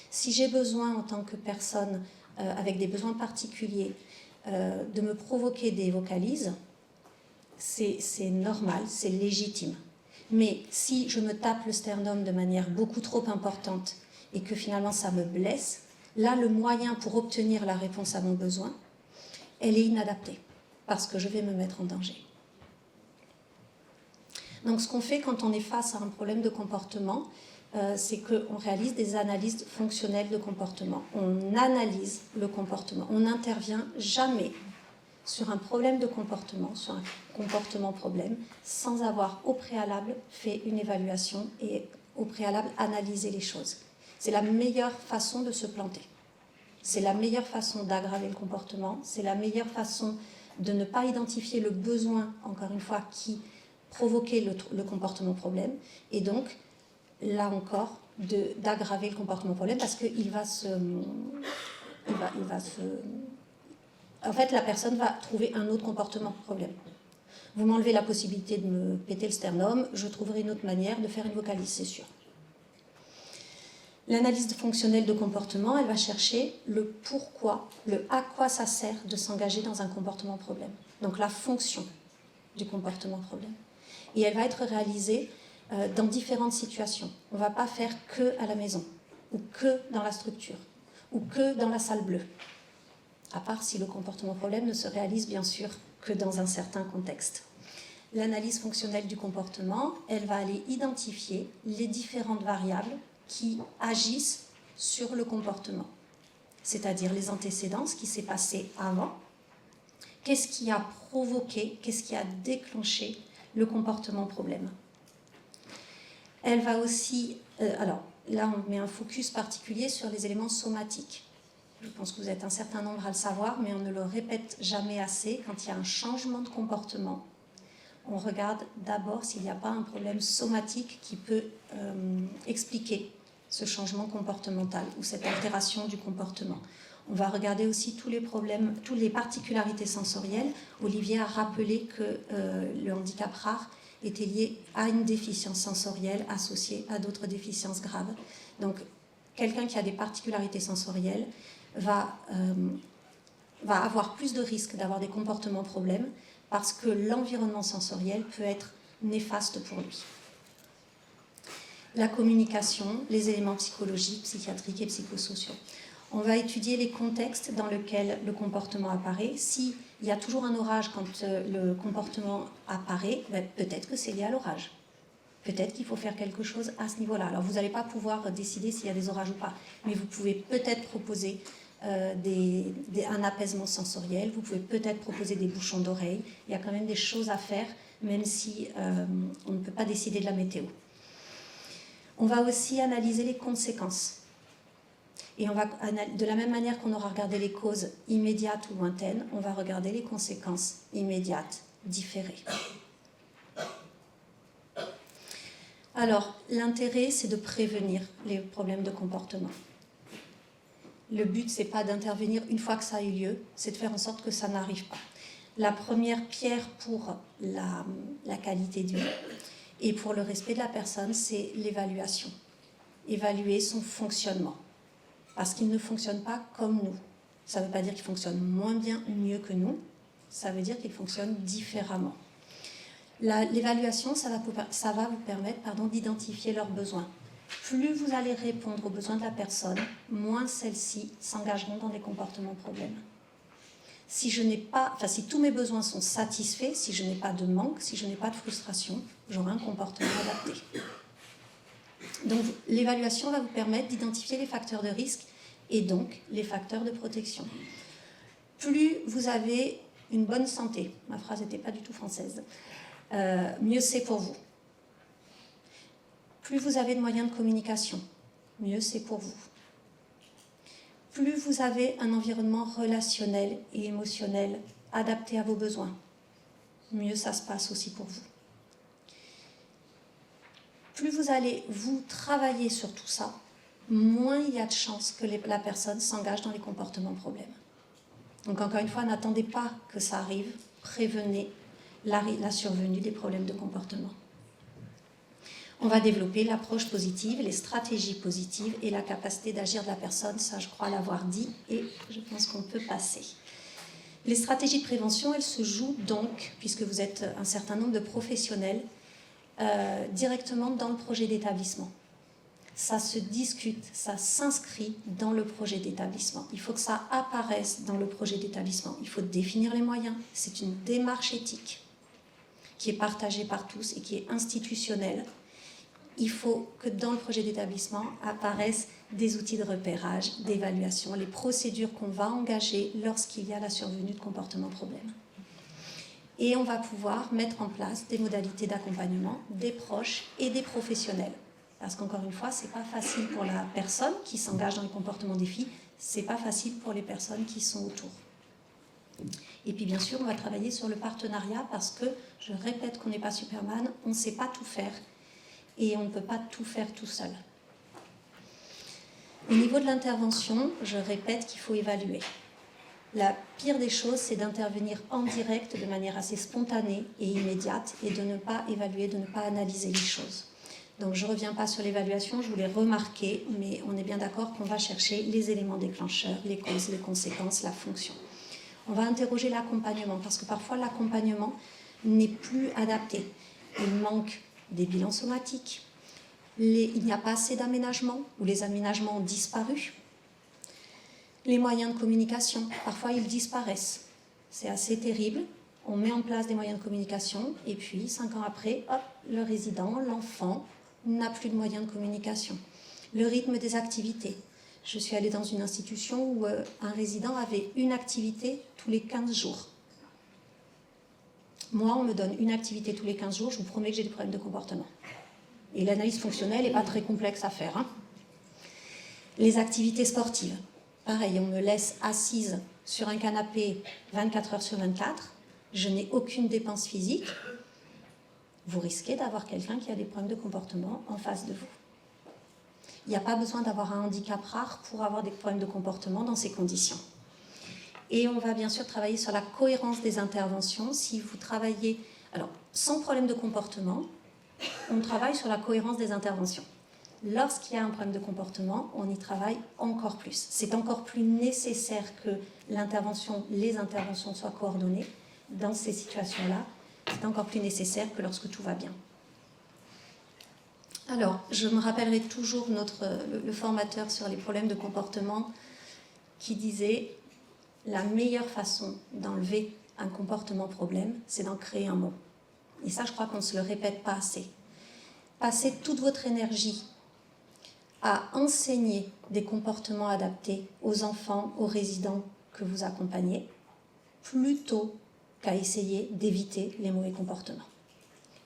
Si j'ai besoin, en tant que personne avec des besoins particuliers, de me provoquer des vocalises, c'est normal, c'est légitime. Mais si je me tape le sternum de manière beaucoup trop importante et que finalement ça me blesse, là, le moyen pour obtenir la réponse à mon besoin, elle est inadaptée, parce que je vais me mettre en danger. Donc ce qu'on fait quand on est face à un problème de comportement, c'est qu'on réalise des analyses fonctionnelles de comportement. On analyse le comportement. On n'intervient jamais sur un problème de comportement, sur un comportement problème, sans avoir au préalable fait une évaluation et au préalable analysé les choses. C'est la meilleure façon de se planter. C'est la meilleure façon d'aggraver le comportement. C'est la meilleure façon de ne pas identifier le besoin, encore une fois, qui provoquait le comportement problème, et donc, là encore, d'aggraver le comportement problème, parce qu'il va se... En fait, la personne va trouver un autre comportement problème. Vous m'enlevez la possibilité de me péter le sternum, je trouverai une autre manière de faire une vocalise, c'est sûr. L'analyse fonctionnelle de comportement, elle va chercher le pourquoi, le à quoi ça sert de s'engager dans un comportement problème. Donc la fonction du comportement problème. Et elle va être réalisée dans différentes situations. On ne va pas faire que à la maison, ou que dans la structure, ou que dans la salle bleue. À part si le comportement problème ne se réalise bien sûr que dans un certain contexte. L'analyse fonctionnelle du comportement, elle va aller identifier les différentes variables qui agissent sur le comportement, c'est-à-dire les antécédents, ce qui s'est passé avant, qu'est-ce qui a provoqué, qu'est-ce qui a déclenché le comportement problème. Elle va aussi, alors là on met un focus particulier sur les éléments somatiques. Je pense que vous êtes un certain nombre à le savoir, mais on ne le répète jamais assez. Quand il y a un changement de comportement, on regarde d'abord s'il n'y a pas un problème somatique qui peut expliquer ce changement comportemental ou cette altération du comportement. On va regarder aussi tous les problèmes, toutes les particularités sensorielles. Olivier a rappelé que le handicap rare était lié à une déficience sensorielle associée à d'autres déficiences graves. Donc, quelqu'un qui a des particularités sensorielles va avoir plus de risques d'avoir des comportements problèmes parce que l'environnement sensoriel peut être néfaste pour lui. La communication, les éléments psychologiques, psychiatriques et psychosociaux. On va étudier les contextes dans lesquels le comportement apparaît. S'il y a toujours un orage quand le comportement apparaît, ben peut-être que c'est lié à l'orage. Peut-être qu'il faut faire quelque chose à ce niveau-là. Alors vous n'allez pas pouvoir décider s'il y a des orages ou pas, mais vous pouvez peut-être proposer un apaisement sensoriel, vous pouvez peut-être proposer des bouchons d'oreilles. Il y a quand même des choses à faire, même si on ne peut pas décider de la météo. On va aussi analyser les conséquences. Et on va, de la même manière qu'on aura regardé les causes immédiates ou lointaines, on va regarder les conséquences immédiates, différées. Alors, l'intérêt, c'est de prévenir les problèmes de comportement. Le but, c'est pas d'intervenir une fois que ça a eu lieu, c'est de faire en sorte que ça n'arrive pas. La première pierre pour la qualité de vie et pour le respect de la personne, c'est l'évaluation. Évaluer son fonctionnement. Parce qu'il ne fonctionne pas comme nous. Ça ne veut pas dire qu'il fonctionne moins bien ou mieux que nous, ça veut dire qu'il fonctionne différemment. L'évaluation, ça va vous permettre d'identifier leurs besoins. Plus vous allez répondre aux besoins de la personne, moins celles-ci s'engageront dans des comportements problèmes. Si tous mes besoins sont satisfaits, si je n'ai pas de manque, si je n'ai pas de frustration, j'aurai un comportement adapté. Donc l'évaluation va vous permettre d'identifier les facteurs de risque et donc les facteurs de protection. Plus vous avez une bonne santé, ma phrase n'était pas du tout française, mieux c'est pour vous. Plus vous avez de moyens de communication, mieux c'est pour vous. Plus vous avez un environnement relationnel et émotionnel adapté à vos besoins, mieux ça se passe aussi pour vous. Plus vous allez vous travailler sur tout ça, moins il y a de chances que la personne s'engage dans les comportements problèmes. Donc encore une fois, n'attendez pas que ça arrive, prévenez la survenue des problèmes de comportement. On va développer l'approche positive, les stratégies positives et la capacité d'agir de la personne, ça je crois l'avoir dit et je pense qu'on peut passer. Les stratégies de prévention, elles se jouent donc, puisque vous êtes un certain nombre de professionnels, directement dans le projet d'établissement. Ça se discute, ça s'inscrit dans le projet d'établissement. Il faut que ça apparaisse dans le projet d'établissement. Il faut définir les moyens. C'est une démarche éthique qui est partagée par tous et qui est institutionnelle. Il faut que dans le projet d'établissement apparaissent des outils de repérage, d'évaluation, les procédures qu'on va engager lorsqu'il y a la survenue de comportements problèmes. Et on va pouvoir mettre en place des modalités d'accompagnement des proches et des professionnels. Parce qu'encore une fois, ce n'est pas facile pour la personne qui s'engage dans le comportement défi, ce n'est pas facile pour les personnes qui sont autour. Et puis bien sûr, on va travailler sur le partenariat parce que, je répète qu'on n'est pas Superman, on ne sait pas tout faire et on ne peut pas tout faire tout seul. Au niveau de l'intervention, je répète qu'il faut évaluer. La pire des choses, c'est d'intervenir en direct de manière assez spontanée et immédiate et de ne pas évaluer, de ne pas analyser les choses. Donc je ne reviens pas sur l'évaluation, je vous l'ai remarqué, mais on est bien d'accord qu'on va chercher les éléments déclencheurs, les causes, les conséquences, la fonction. On va interroger l'accompagnement, parce que parfois l'accompagnement n'est plus adapté. Il manque des bilans somatiques, il n'y a pas assez d'aménagements, ou les aménagements ont disparu. Les moyens de communication, parfois ils disparaissent. C'est assez terrible. On met en place des moyens de communication, et puis 5 ans après, hop, le résident, l'enfant, n'a plus de moyens de communication. Le rythme des activités. Je suis allée dans une institution où un résident avait une activité tous les 15 jours. Moi, on me donne une activité tous les 15 jours, je vous promets que j'ai des problèmes de comportement. Et l'analyse fonctionnelle n'est pas très complexe à faire. Hein. Les activités sportives. Pareil, on me laisse assise sur un canapé 24 heures sur 24. Je n'ai aucune dépense physique. Vous risquez d'avoir quelqu'un qui a des problèmes de comportement en face de vous. Il n'y a pas besoin d'avoir un handicap rare pour avoir des problèmes de comportement dans ces conditions. Et on va bien sûr travailler sur la cohérence des interventions. Si vous travaillez, alors sans problème de comportement, on travaille sur la cohérence des interventions. Lorsqu'il y a un problème de comportement, on y travaille encore plus. C'est encore plus nécessaire que les interventions soient coordonnées. Dans ces situations-là, c'est encore plus nécessaire que lorsque tout va bien. Alors, je me rappellerai toujours le formateur sur les problèmes de comportement qui disait « La meilleure façon d'enlever un comportement problème, c'est d'en créer un mot ». Et ça, je crois qu'on ne se le répète pas assez. Passez toute votre énergie à enseigner des comportements adaptés aux enfants, aux résidents que vous accompagnez, plutôt qu'à essayer d'éviter les mauvais comportements.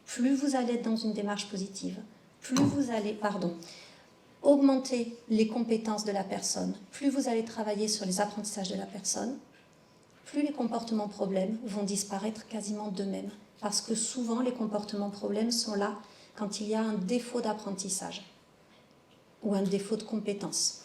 Plus vous allez être dans une démarche positive, plus vous allez, augmenter les compétences de la personne, plus vous allez travailler sur les apprentissages de la personne, plus les comportements problèmes vont disparaître quasiment d'eux-mêmes. Parce que souvent, les comportements problèmes sont là quand il y a un défaut d'apprentissage ou un défaut de compétence.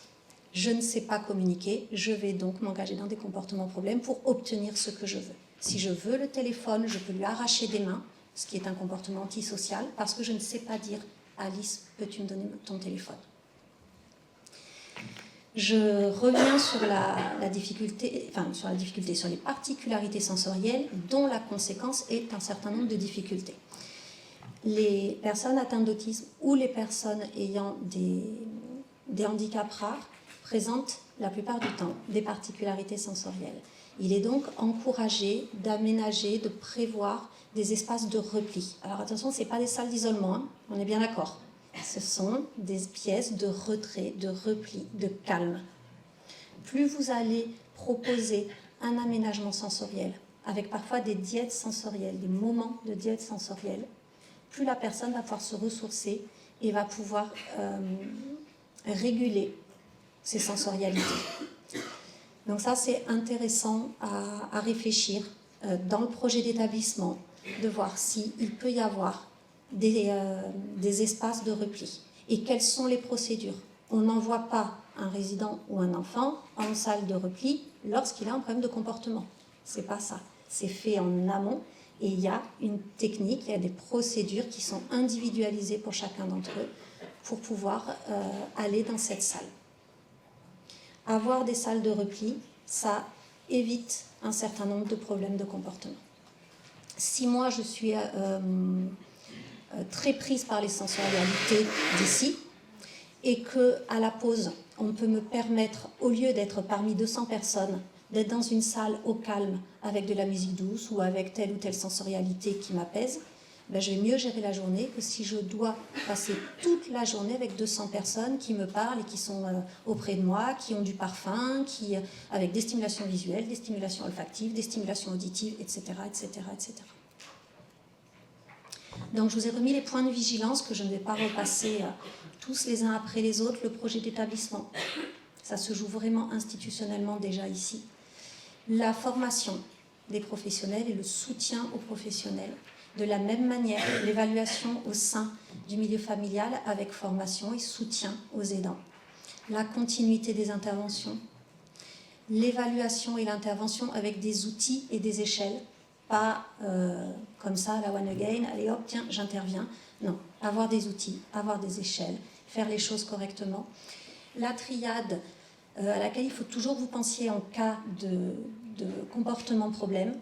Je ne sais pas communiquer, je vais donc m'engager dans des comportements problèmes pour obtenir ce que je veux. Si je veux le téléphone, je peux lui arracher des mains, ce qui est un comportement antisocial, parce que je ne sais pas dire « Alice, peux-tu me donner ton téléphone ?» Je reviens sur sur les particularités sensorielles, dont la conséquence est un certain nombre de difficultés. Les personnes atteintes d'autisme ou les personnes ayant des handicaps rares présentent la plupart du temps des particularités sensorielles. Il est donc encouragé d'aménager, de prévoir des espaces de repli. Alors attention, ce n'est pas des salles d'isolement, hein, on est bien d'accord. Ce sont des pièces de retrait, de repli, de calme. Plus vous allez proposer un aménagement sensoriel, avec parfois des diètes sensorielles, des moments de diète sensorielle, plus la personne va pouvoir se ressourcer et va pouvoir réguler ses sensorialités. Donc ça, c'est intéressant à réfléchir dans le projet d'établissement, de voir s'il peut y avoir des espaces de repli. Et quelles sont les procédures? On n'envoie pas un résident ou un enfant en salle de repli lorsqu'il a un problème de comportement. C'est pas ça. C'est fait en amont et il y a une technique, il y a des procédures qui sont individualisées pour chacun d'entre eux pour pouvoir aller dans cette salle. Avoir des salles de repli, ça évite un certain nombre de problèmes de comportement. Si moi je suis très prise par les sensorialités d'ici et qu'à la pause, on peut me permettre, au lieu d'être parmi 200 personnes, d'être dans une salle au calme avec de la musique douce ou avec telle ou telle sensorialité qui m'apaise, ben je vais mieux gérer la journée que si je dois passer toute la journée avec 200 personnes qui me parlent et qui sont auprès de moi, qui ont du parfum, avec des stimulations visuelles, des stimulations olfactives, des stimulations auditives, etc., etc., etc. Donc je vous ai remis les points de vigilance que je ne vais pas repasser tous les uns après les autres. Le projet d'établissement, ça se joue vraiment institutionnellement déjà ici. La formation, des professionnels et le soutien aux professionnels. De la même manière, l'évaluation au sein du milieu familial avec formation et soutien aux aidants. La continuité des interventions, l'évaluation et l'intervention avec des outils et des échelles, pas comme ça, la one again, allez hop, tiens, j'interviens. Non, avoir des outils, avoir des échelles, faire les choses correctement. La triade à laquelle il faut toujours vous pensiez en cas de comportement problème,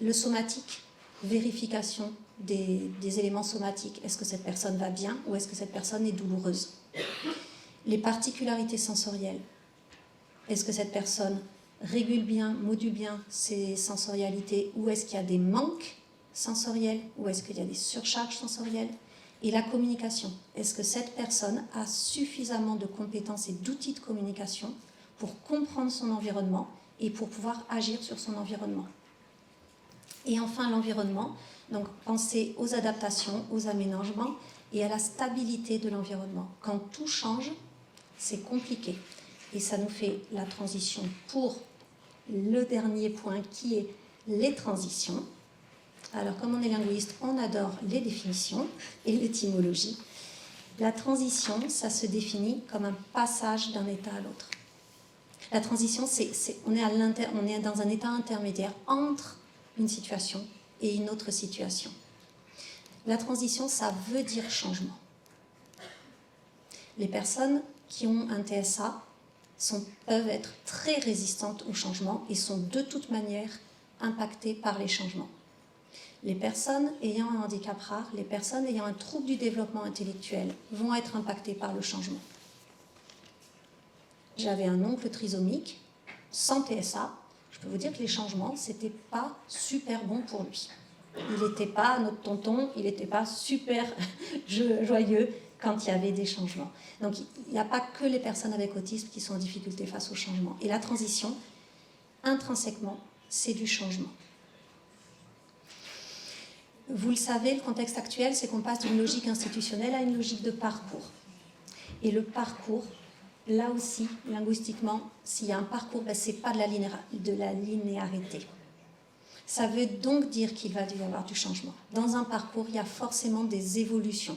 le somatique, vérification des éléments somatiques. Est-ce que cette personne va bien ou est-ce que cette personne est douloureuse? Les particularités sensorielles. Est-ce que cette personne régule bien, module bien ses sensorialités ou est-ce qu'il y a des manques sensoriels ou est-ce qu'il y a des surcharges sensorielles? Et la communication. Est-ce que cette personne a suffisamment de compétences et d'outils de communication pour comprendre son environnement et pour pouvoir agir sur son environnement? Et enfin, l'environnement. Donc, pensez aux adaptations, aux aménagements et à la stabilité de l'environnement. Quand tout change, c'est compliqué. Et ça nous fait la transition pour le dernier point qui est les transitions. Alors, comme on est linguiste, on adore les définitions et l'étymologie. La transition, ça se définit comme un passage d'un état à l'autre. La transition, on est dans un état intermédiaire entre une situation et une autre situation. La transition, ça veut dire changement. Les personnes qui ont un TSA peuvent être très résistantes au changement et sont de toute manière impactées par les changements. Les personnes ayant un handicap rare, les personnes ayant un trouble du développement intellectuel vont être impactées par le changement. J'avais un oncle trisomique, sans TSA, je peux vous dire que les changements, c'était pas super bon pour lui. Il n'était pas, notre tonton, il n'était pas super joyeux quand il y avait des changements. Donc il n'y a pas que les personnes avec autisme qui sont en difficulté face au changement. Et la transition, intrinsèquement, c'est du changement. Vous le savez, le contexte actuel, c'est qu'on passe d'une logique institutionnelle à une logique de parcours. Et le parcours, là aussi, linguistiquement, s'il y a un parcours, ce n'est pas de la linéarité. Ça veut donc dire qu'il va y avoir du changement. Dans un parcours, il y a forcément des évolutions.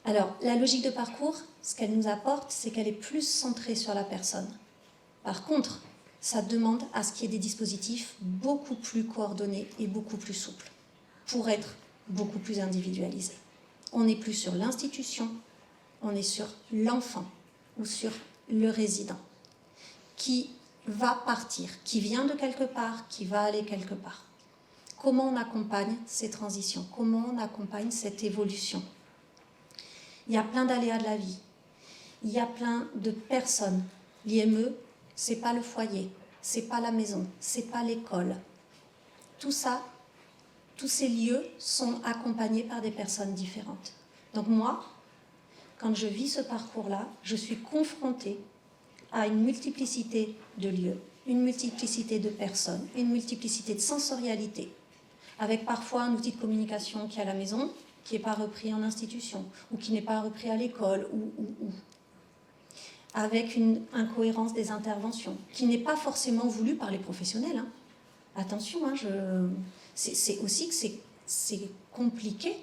Alors, la logique de parcours, ce qu'elle nous apporte, c'est qu'elle est plus centrée sur la personne. Par contre, ça demande à ce qu'il y ait des dispositifs beaucoup plus coordonnés et beaucoup plus souples pour être beaucoup plus individualisés. On n'est plus sur l'institution, on est sur l'enfant ou sur le résident qui va partir, qui vient de quelque part, qui va aller quelque part. Comment on accompagne ces transitions? Comment on accompagne cette évolution? Il y a plein d'aléas de la vie. Il y a plein de personnes. L'IME, ce n'est pas le foyer, ce n'est pas la maison, ce n'est pas l'école. Tout ça, tous ces lieux sont accompagnés par des personnes différentes. Donc moi, quand je vis ce parcours-là, je suis confrontée à une multiplicité de lieux, une multiplicité de personnes, une multiplicité de sensorialité, avec parfois un outil de communication qui est à la maison, qui n'est pas repris en institution, ou qui n'est pas repris à l'école, ou. Avec une incohérence des interventions, qui n'est pas forcément voulue par les professionnels. Hein. Attention, hein, c'est aussi que c'est compliqué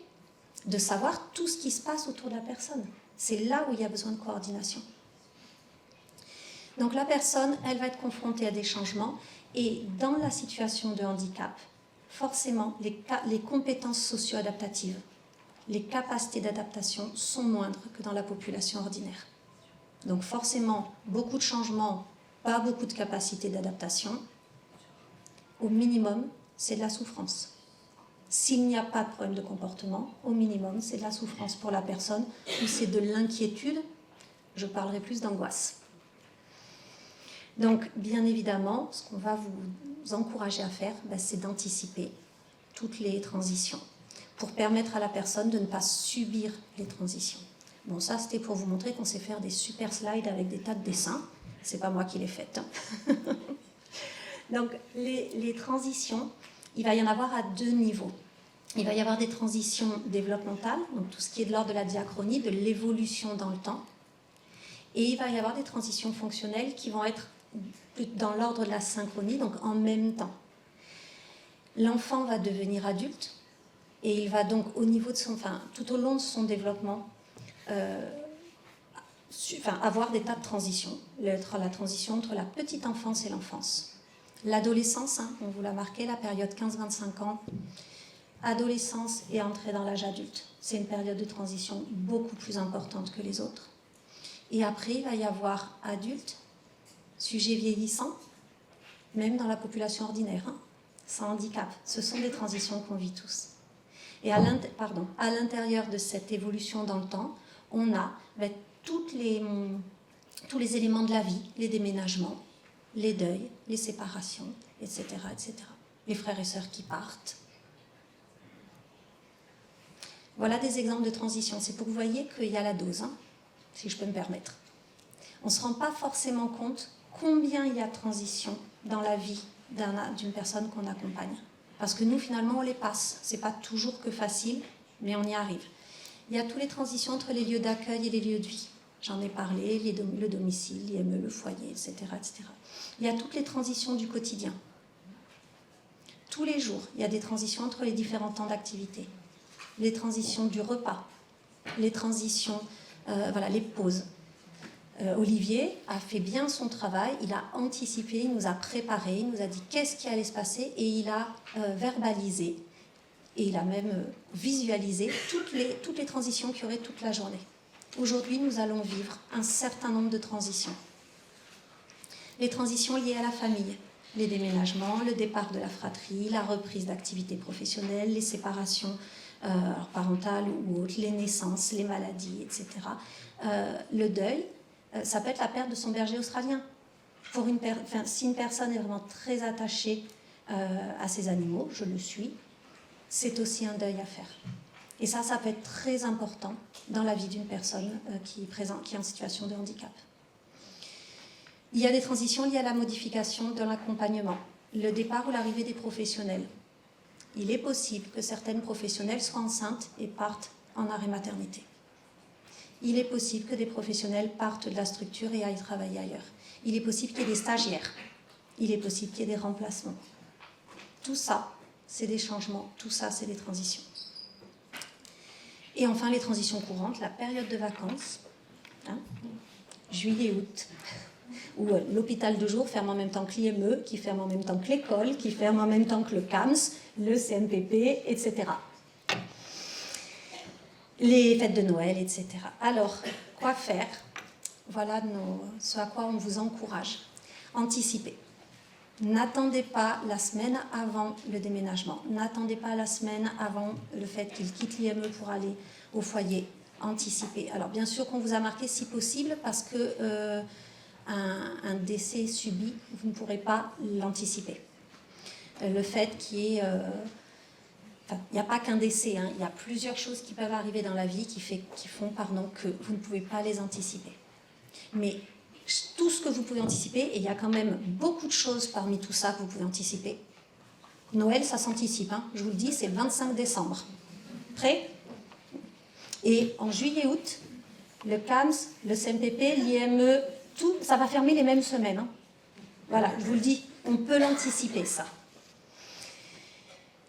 de savoir tout ce qui se passe autour de la personne. C'est là où il y a besoin de coordination. Donc la personne, elle va être confrontée à des changements et dans la situation de handicap, forcément, les compétences socio-adaptatives, les capacités d'adaptation sont moindres que dans la population ordinaire. Donc forcément, beaucoup de changements, pas beaucoup de capacités d'adaptation. Au minimum, c'est de la souffrance. S'il n'y a pas de problème de comportement, au minimum, c'est de la souffrance pour la personne ou c'est de l'inquiétude. Je parlerai plus d'angoisse. Donc, bien évidemment, ce qu'on va vous encourager à faire, c'est d'anticiper toutes les transitions pour permettre à la personne de ne pas subir les transitions. Bon, ça, c'était pour vous montrer qu'on sait faire des super slides avec des tas de dessins. C'est pas moi qui les fais. Hein. Donc, les transitions, il va y en avoir à deux niveaux. Il va y avoir des transitions développementales, donc tout ce qui est de l'ordre de la diachronie, de l'évolution dans le temps. Et il va y avoir des transitions fonctionnelles qui vont être dans l'ordre de la synchronie, donc en même temps. L'enfant va devenir adulte et il va donc au niveau de tout au long de son développement avoir des tas de transitions. La transition entre la petite enfance et l'enfance. L'adolescence, on vous l'a marqué, la période 15-25 ans, adolescence et entrée dans l'âge adulte. C'est une période de transition beaucoup plus importante que les autres. Et après, il va y avoir adulte, sujet vieillissant, même dans la population ordinaire, sans handicap. Ce sont des transitions qu'on vit tous. Et à l'intérieur de cette évolution dans le temps, on a tous les éléments de la vie, les déménagements, les deuils, les séparations, etc., etc. Les frères et sœurs qui partent. Voilà des exemples de transition. C'est pour que vous voyez qu'il y a la dose, si je peux me permettre. On ne se rend pas forcément compte combien il y a de transitions dans la vie d'une personne qu'on accompagne. Parce que nous, finalement, on les passe. Ce n'est pas toujours que facile, mais on y arrive. Il y a toutes les transitions entre les lieux d'accueil et les lieux de vie. J'en ai parlé, le domicile, l'IME, le foyer, etc., etc. Il y a toutes les transitions du quotidien. Tous les jours, il y a des transitions entre les différents temps d'activité. Les transitions du repas, les transitions, les pauses. Olivier a fait bien son travail, il a anticipé, il nous a préparé, il nous a dit qu'est-ce qui allait se passer et il a verbalisé et il a même visualisé toutes les transitions qu'il y aurait toute la journée. Aujourd'hui, nous allons vivre un certain nombre de transitions. Les transitions liées à la famille, les déménagements, le départ de la fratrie, la reprise d'activités professionnelles, les séparations parentales ou autres, les naissances, les maladies, etc. Le deuil, ça peut être la perte de son berger australien. Si une personne est vraiment très attachée à ses animaux, je le suis, c'est aussi un deuil à faire. Et ça peut être très important dans la vie d'une personne qui est en situation de handicap. Il y a des transitions liées à la modification de l'accompagnement, le départ ou l'arrivée des professionnels. Il est possible que certaines professionnelles soient enceintes et partent en arrêt maternité. Il est possible que des professionnels partent de la structure et aillent travailler ailleurs. Il est possible qu'il y ait des stagiaires. Il est possible qu'il y ait des remplacements. Tout ça, c'est des changements. Tout ça, c'est des transitions. Et enfin, les transitions courantes, la période de vacances, juillet-août, où l'hôpital de jour ferme en même temps que l'IME, qui ferme en même temps que l'école, qui ferme en même temps que le CAMS, le CMPP, etc. Les fêtes de Noël, etc. Alors, quoi faire? Voilà ce à quoi on vous encourage. Anticipez. N'attendez pas la semaine avant le déménagement. N'attendez pas la semaine avant le fait qu'il quitte l'IME pour aller au foyer. Anticipez. Alors, bien sûr qu'on vous a marqué si possible parce que un décès subi, vous ne pourrez pas l'anticiper. Le fait qu'il y ait... il n'y a pas qu'un décès, il y a plusieurs choses qui peuvent arriver dans la vie qui font que vous ne pouvez pas les anticiper. Mais tout ce que vous pouvez anticiper, et il y a quand même beaucoup de choses parmi tout ça que vous pouvez anticiper. Noël, ça s'anticipe, je vous le dis, c'est le 25 décembre. Prêt? Et en juillet-août, le CAMS, le CMPP, l'IME, tout, ça va fermer les mêmes semaines. Voilà, je vous le dis, on peut l'anticiper, ça.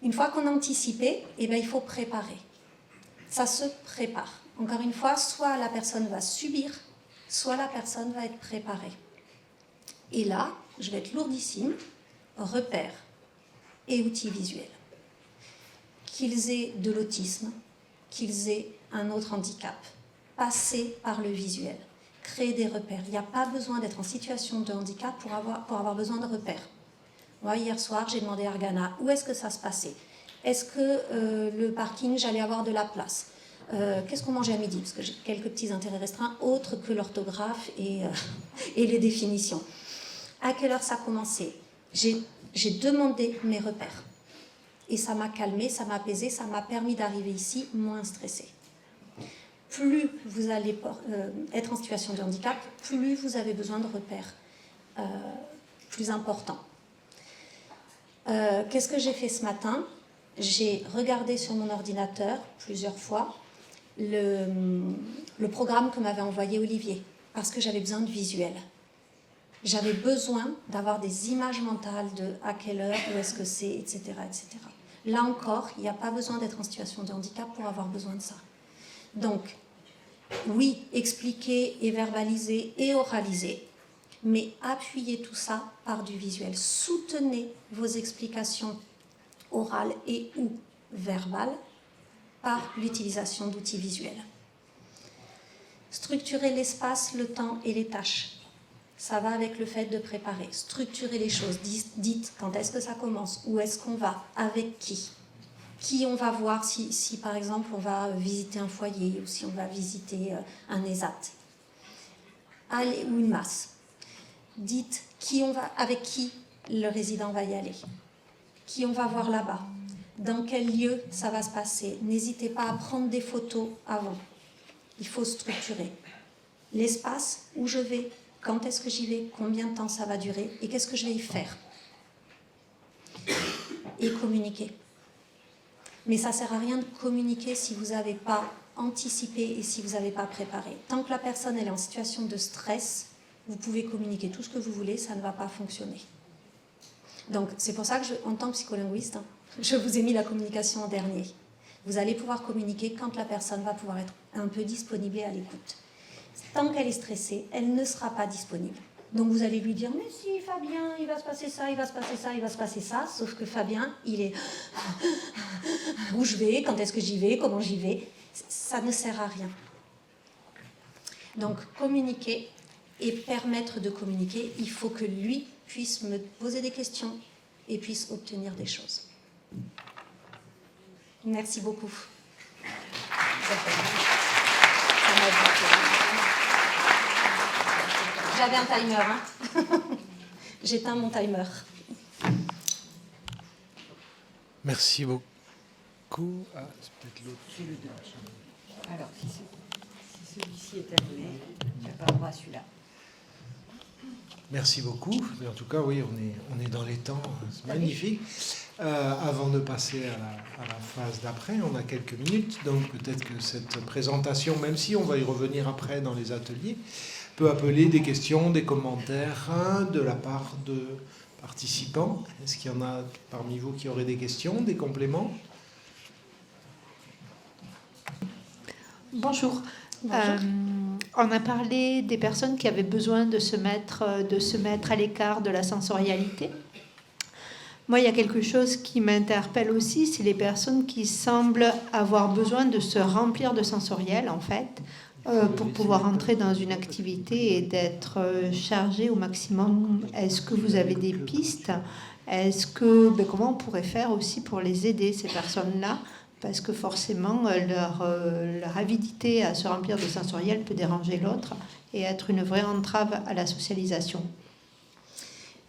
Une fois qu'on a anticipé, il faut préparer. Ça se prépare. Encore une fois, soit la personne va subir, soit la personne va être préparée. Et là, je vais être lourdissime, repères et outils visuels. Qu'ils aient de l'autisme, qu'ils aient un autre handicap, passez par le visuel, créez des repères. Il n'y a pas besoin d'être en situation de handicap pour avoir besoin de repères. Moi, hier soir, j'ai demandé à Argana où est-ce que ça se passait. Est-ce que le parking, j'allais avoir de la place? Qu'est-ce qu'on mangeait à midi? Parce que j'ai quelques petits intérêts restreints, autres que l'orthographe et les définitions. À quelle heure ça commençait? J'ai demandé mes repères. Et ça m'a calmée, ça m'a apaisée, ça m'a permis d'arriver ici moins stressée. Plus vous allez être en situation de handicap, plus vous avez besoin de repères plus importants. Qu'est-ce que j'ai fait ce matin? J'ai regardé sur mon ordinateur plusieurs fois le programme que m'avait envoyé Olivier, parce que j'avais besoin de visuels. J'avais besoin d'avoir des images mentales de à quelle heure, où est-ce que c'est, etc., etc. Là encore, il n'y a pas besoin d'être en situation de handicap pour avoir besoin de ça. Donc, oui, expliquer et verbaliser et oraliser, mais appuyez tout ça par du visuel. Soutenez vos explications orales et ou verbales par l'utilisation d'outils visuels. Structurer l'espace, le temps et les tâches. Ça va avec le fait de préparer. Structurer les choses. Dites quand est-ce que ça commence, où est-ce qu'on va, avec qui on va voir si par exemple on va visiter un foyer ou si on va visiter un ESAT ou une masse. Dites avec qui le résident va y aller, qui on va voir là-bas, dans quel lieu ça va se passer. N'hésitez pas à prendre des photos avant. Il faut structurer l'espace où je vais, quand est-ce que j'y vais, combien de temps ça va durer et qu'est-ce que je vais y faire. Et communiquer. Mais ça ne sert à rien de communiquer si vous n'avez pas anticipé et si vous n'avez pas préparé. Tant que la personne elle est en situation de stress, vous pouvez communiquer tout ce que vous voulez, ça ne va pas fonctionner. Donc c'est pour ça que, en tant que psycholinguiste, je vous ai mis la communication en dernier. Vous allez pouvoir communiquer quand la personne va pouvoir être un peu disponible et à l'écoute. Tant qu'elle est stressée, elle ne sera pas disponible. Donc vous allez lui dire, mais si Fabien, il va se passer ça, il va se passer ça, il va se passer ça, sauf que Fabien, il est où je vais, quand est-ce que j'y vais, comment j'y vais, ça ne sert à rien. Donc communiquer et permettre de communiquer, il faut que lui puisse me poser des questions et puisse obtenir des choses. Merci beaucoup. J'avais un timer, hein. J'éteins mon timer. Merci beaucoup. Ah, c'est peut-être l'autre. Alors, si celui-ci est terminé, tu n'as pas le droit à celui-là. Merci beaucoup. Mais en tout cas, oui, on est dans les temps. C'est magnifique. Avant de passer à la phase d'après, on a quelques minutes. Donc peut-être que cette présentation, même si on va y revenir après dans les ateliers, peut appeler des questions, des commentaires de la part de participants. Est-ce qu'il y en a parmi vous qui auraient des questions, des compléments ? Bonjour. On a parlé des personnes qui avaient besoin de se mettre à l'écart de la sensorialité. Moi, il y a quelque chose qui m'interpelle aussi, c'est les personnes qui semblent avoir besoin de se remplir de sensoriel, en fait, pour pouvoir entrer dans une activité et d'être chargé au maximum. Est-ce que vous avez des pistes ? Comment on pourrait faire aussi pour les aider, ces personnes-là ? Parce que forcément, leur avidité à se remplir de sensoriel peut déranger l'autre et être une vraie entrave à la socialisation.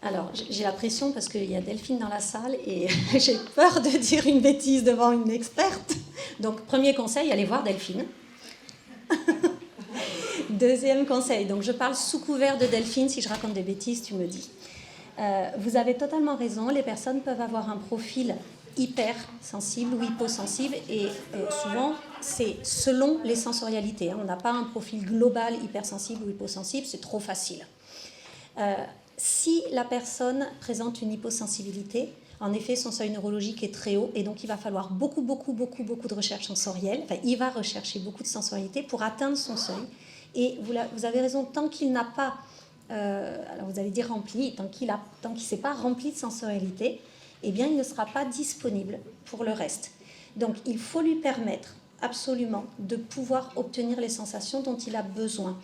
Alors, j'ai la pression parce qu'il y a Delphine dans la salle et j'ai peur de dire une bêtise devant une experte. Donc, premier conseil, allez voir Delphine. Deuxième conseil, donc je parle sous couvert de Delphine. Si je raconte des bêtises, tu me dis. Vous avez totalement raison, les personnes peuvent avoir un profil hypersensible ou hyposensible et souvent c'est selon les sensorialités. On n'a pas un profil global hypersensible ou hyposensible, c'est trop facile. Si la personne présente une hyposensibilité, en effet son seuil neurologique est très haut et donc il va falloir beaucoup de recherche sensorielle. Enfin, il va rechercher beaucoup de sensorialité pour atteindre son seuil. Et vous avez raison, tant qu'il n'a pas, alors vous allez dire rempli, tant qu'il ne s'est pas rempli de sensorialité, eh bien il ne sera pas disponible pour le reste. Donc il faut lui permettre absolument de pouvoir obtenir les sensations dont il a besoin.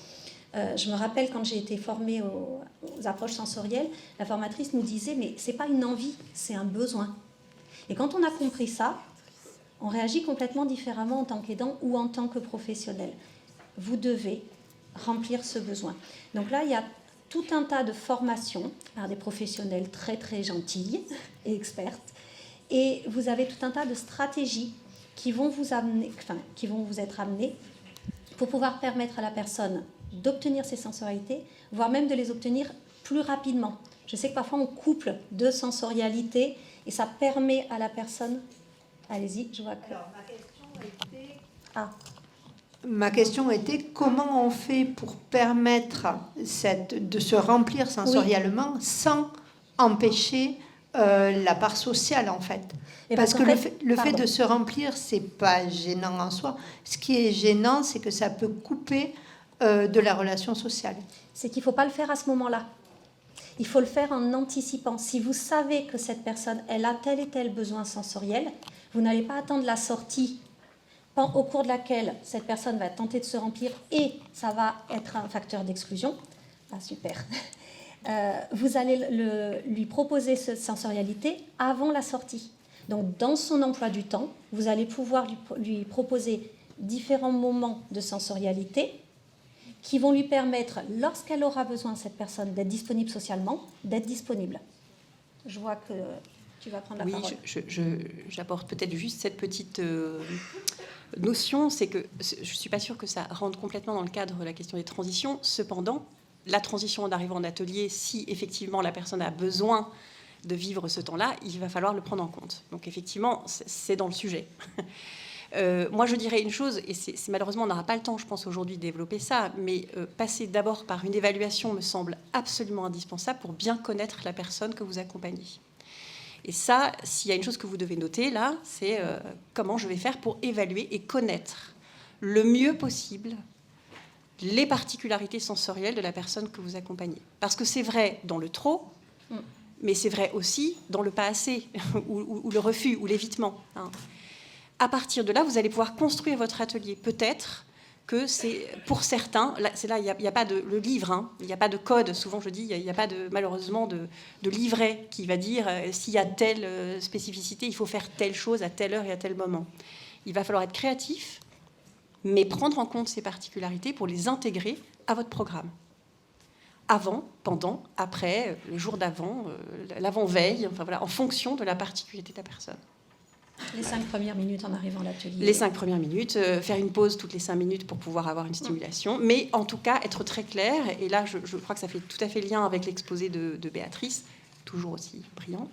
Je me rappelle quand j'ai été formée aux approches sensorielles, la formatrice nous disait mais c'est pas une envie, c'est un besoin. Et quand on a compris ça, on réagit complètement différemment en tant qu'aidant ou en tant que professionnel. Vous devez remplir ce besoin. Donc là, il y a tout un tas de formations par des professionnels très très gentils et expertes, et vous avez tout un tas de stratégies qui vont vous être amenées pour pouvoir permettre à la personne d'obtenir ses sensorialités, voire même de les obtenir plus rapidement. Je sais que parfois on couple deux sensorialités et ça permet à la personne... Allez-y, je vois que... Alors, ma question était... ma question était comment on fait pour permettre de se remplir sensoriellement sans empêcher la part sociale, en fait. Parce que le fait de se remplir, c'est pas gênant en soi. Ce qui est gênant, c'est que ça peut couper de la relation sociale. C'est qu'il ne faut pas le faire à ce moment-là. Il faut le faire en anticipant. Si vous savez que cette personne, elle a tel et tel besoin sensoriel, vous n'allez pas attendre la sortie au cours de laquelle cette personne va tenter de se remplir et ça va être un facteur d'exclusion. Ah, super. Vous allez lui proposer cette sensorialité avant la sortie. Donc, dans son emploi du temps, vous allez pouvoir lui proposer différents moments de sensorialité qui vont lui permettre, lorsqu'elle aura besoin, cette personne, d'être disponible socialement, d'être disponible. Je vois que tu vas prendre la parole. Oui, j'apporte peut-être juste cette petite notion, c'est que je ne suis pas sûre que ça rentre complètement dans le cadre de la question des transitions. Cependant, la transition d'arrivée en atelier, si effectivement la personne a besoin de vivre ce temps-là, il va falloir le prendre en compte. Donc effectivement, c'est dans le sujet. Moi, je dirais une chose, et malheureusement, on n'aura pas le temps, je pense, aujourd'hui, de développer ça, mais passer d'abord par une évaluation me semble absolument indispensable pour bien connaître la personne que vous accompagnez. Et ça, s'il y a une chose que vous devez noter, là, c'est comment je vais faire pour évaluer et connaître le mieux possible les particularités sensorielles de la personne que vous accompagnez. Parce que c'est vrai dans le trop, mais c'est vrai aussi dans le pas assez, ou le refus, ou l'évitement. Hein. À partir de là, vous allez pouvoir construire votre atelier. Peut-être que c'est, pour certains, il n'y a pas de le livre, hein, il n'y a pas de code, souvent je dis, il n'y a pas malheureusement de livret qui va dire s'il y a telle spécificité, il faut faire telle chose à telle heure et à tel moment. Il va falloir être créatif, mais prendre en compte ces particularités pour les intégrer à votre programme. Avant, pendant, après, les jours d'avant, l'avant-veille, enfin voilà, en fonction de la particularité de la personne. Les 5 premières minutes en arrivant à l'atelier. Les 5 premières minutes, faire une pause toutes les 5 minutes pour pouvoir avoir une stimulation, mais en tout cas être très clair, et là je crois que ça fait tout à fait lien avec l'exposé de Béatrice, toujours aussi brillant,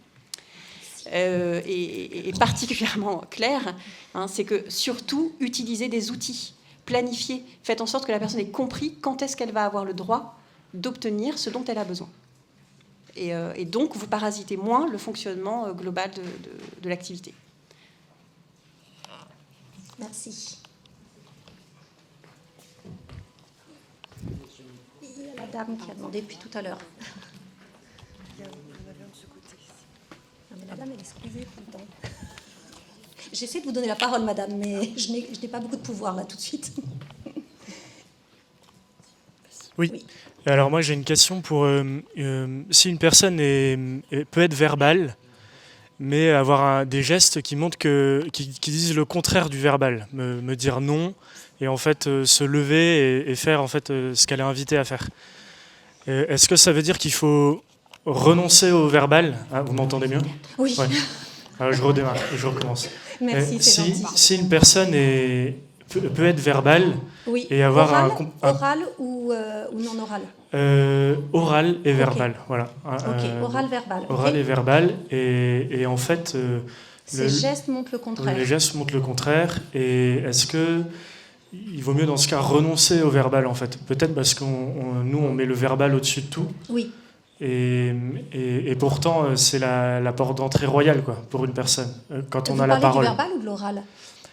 et particulièrement clair, hein, c'est que surtout utiliser des outils, planifier, faites en sorte que la personne ait compris quand est-ce qu'elle va avoir le droit d'obtenir ce dont elle a besoin. Et donc vous parasitez moins le fonctionnement global de l'activité. Merci. Il y a la dame qui a demandé depuis tout à l'heure. Non, mais la dame, elle est squeezée tout le temps. J'essaie de vous donner la parole, madame, mais je n'ai pas beaucoup de pouvoir là tout de suite. Oui. Alors moi j'ai une question pour si une personne peut être verbale, mais avoir des gestes qui montrent qui disent le contraire du verbal, me dire non et en fait se lever et faire en fait ce qu'elle est invitée à faire. Est-ce que ça veut dire qu'il faut renoncer au verbal? Vous m'entendez mieux? Oui. Ouais. Alors, je redémarre, je recommence. Merci, c'est gentil. Si une personne peut être verbale, oui. Et avoir oral ou non oral? Oral et verbal, okay. Voilà. Ok, oral, verbal. Oral et verbal, et en fait... ces gestes montrent le contraire. Les gestes montrent le contraire, et est-ce qu'il vaut mieux dans ce cas renoncer au verbal, en fait? Peut-être parce nous, on met le verbal au-dessus de tout. Oui. Et pourtant, c'est la porte d'entrée royale, quoi, pour une personne, quand on a la parole. Vous parlez du verbal ou de l'oral?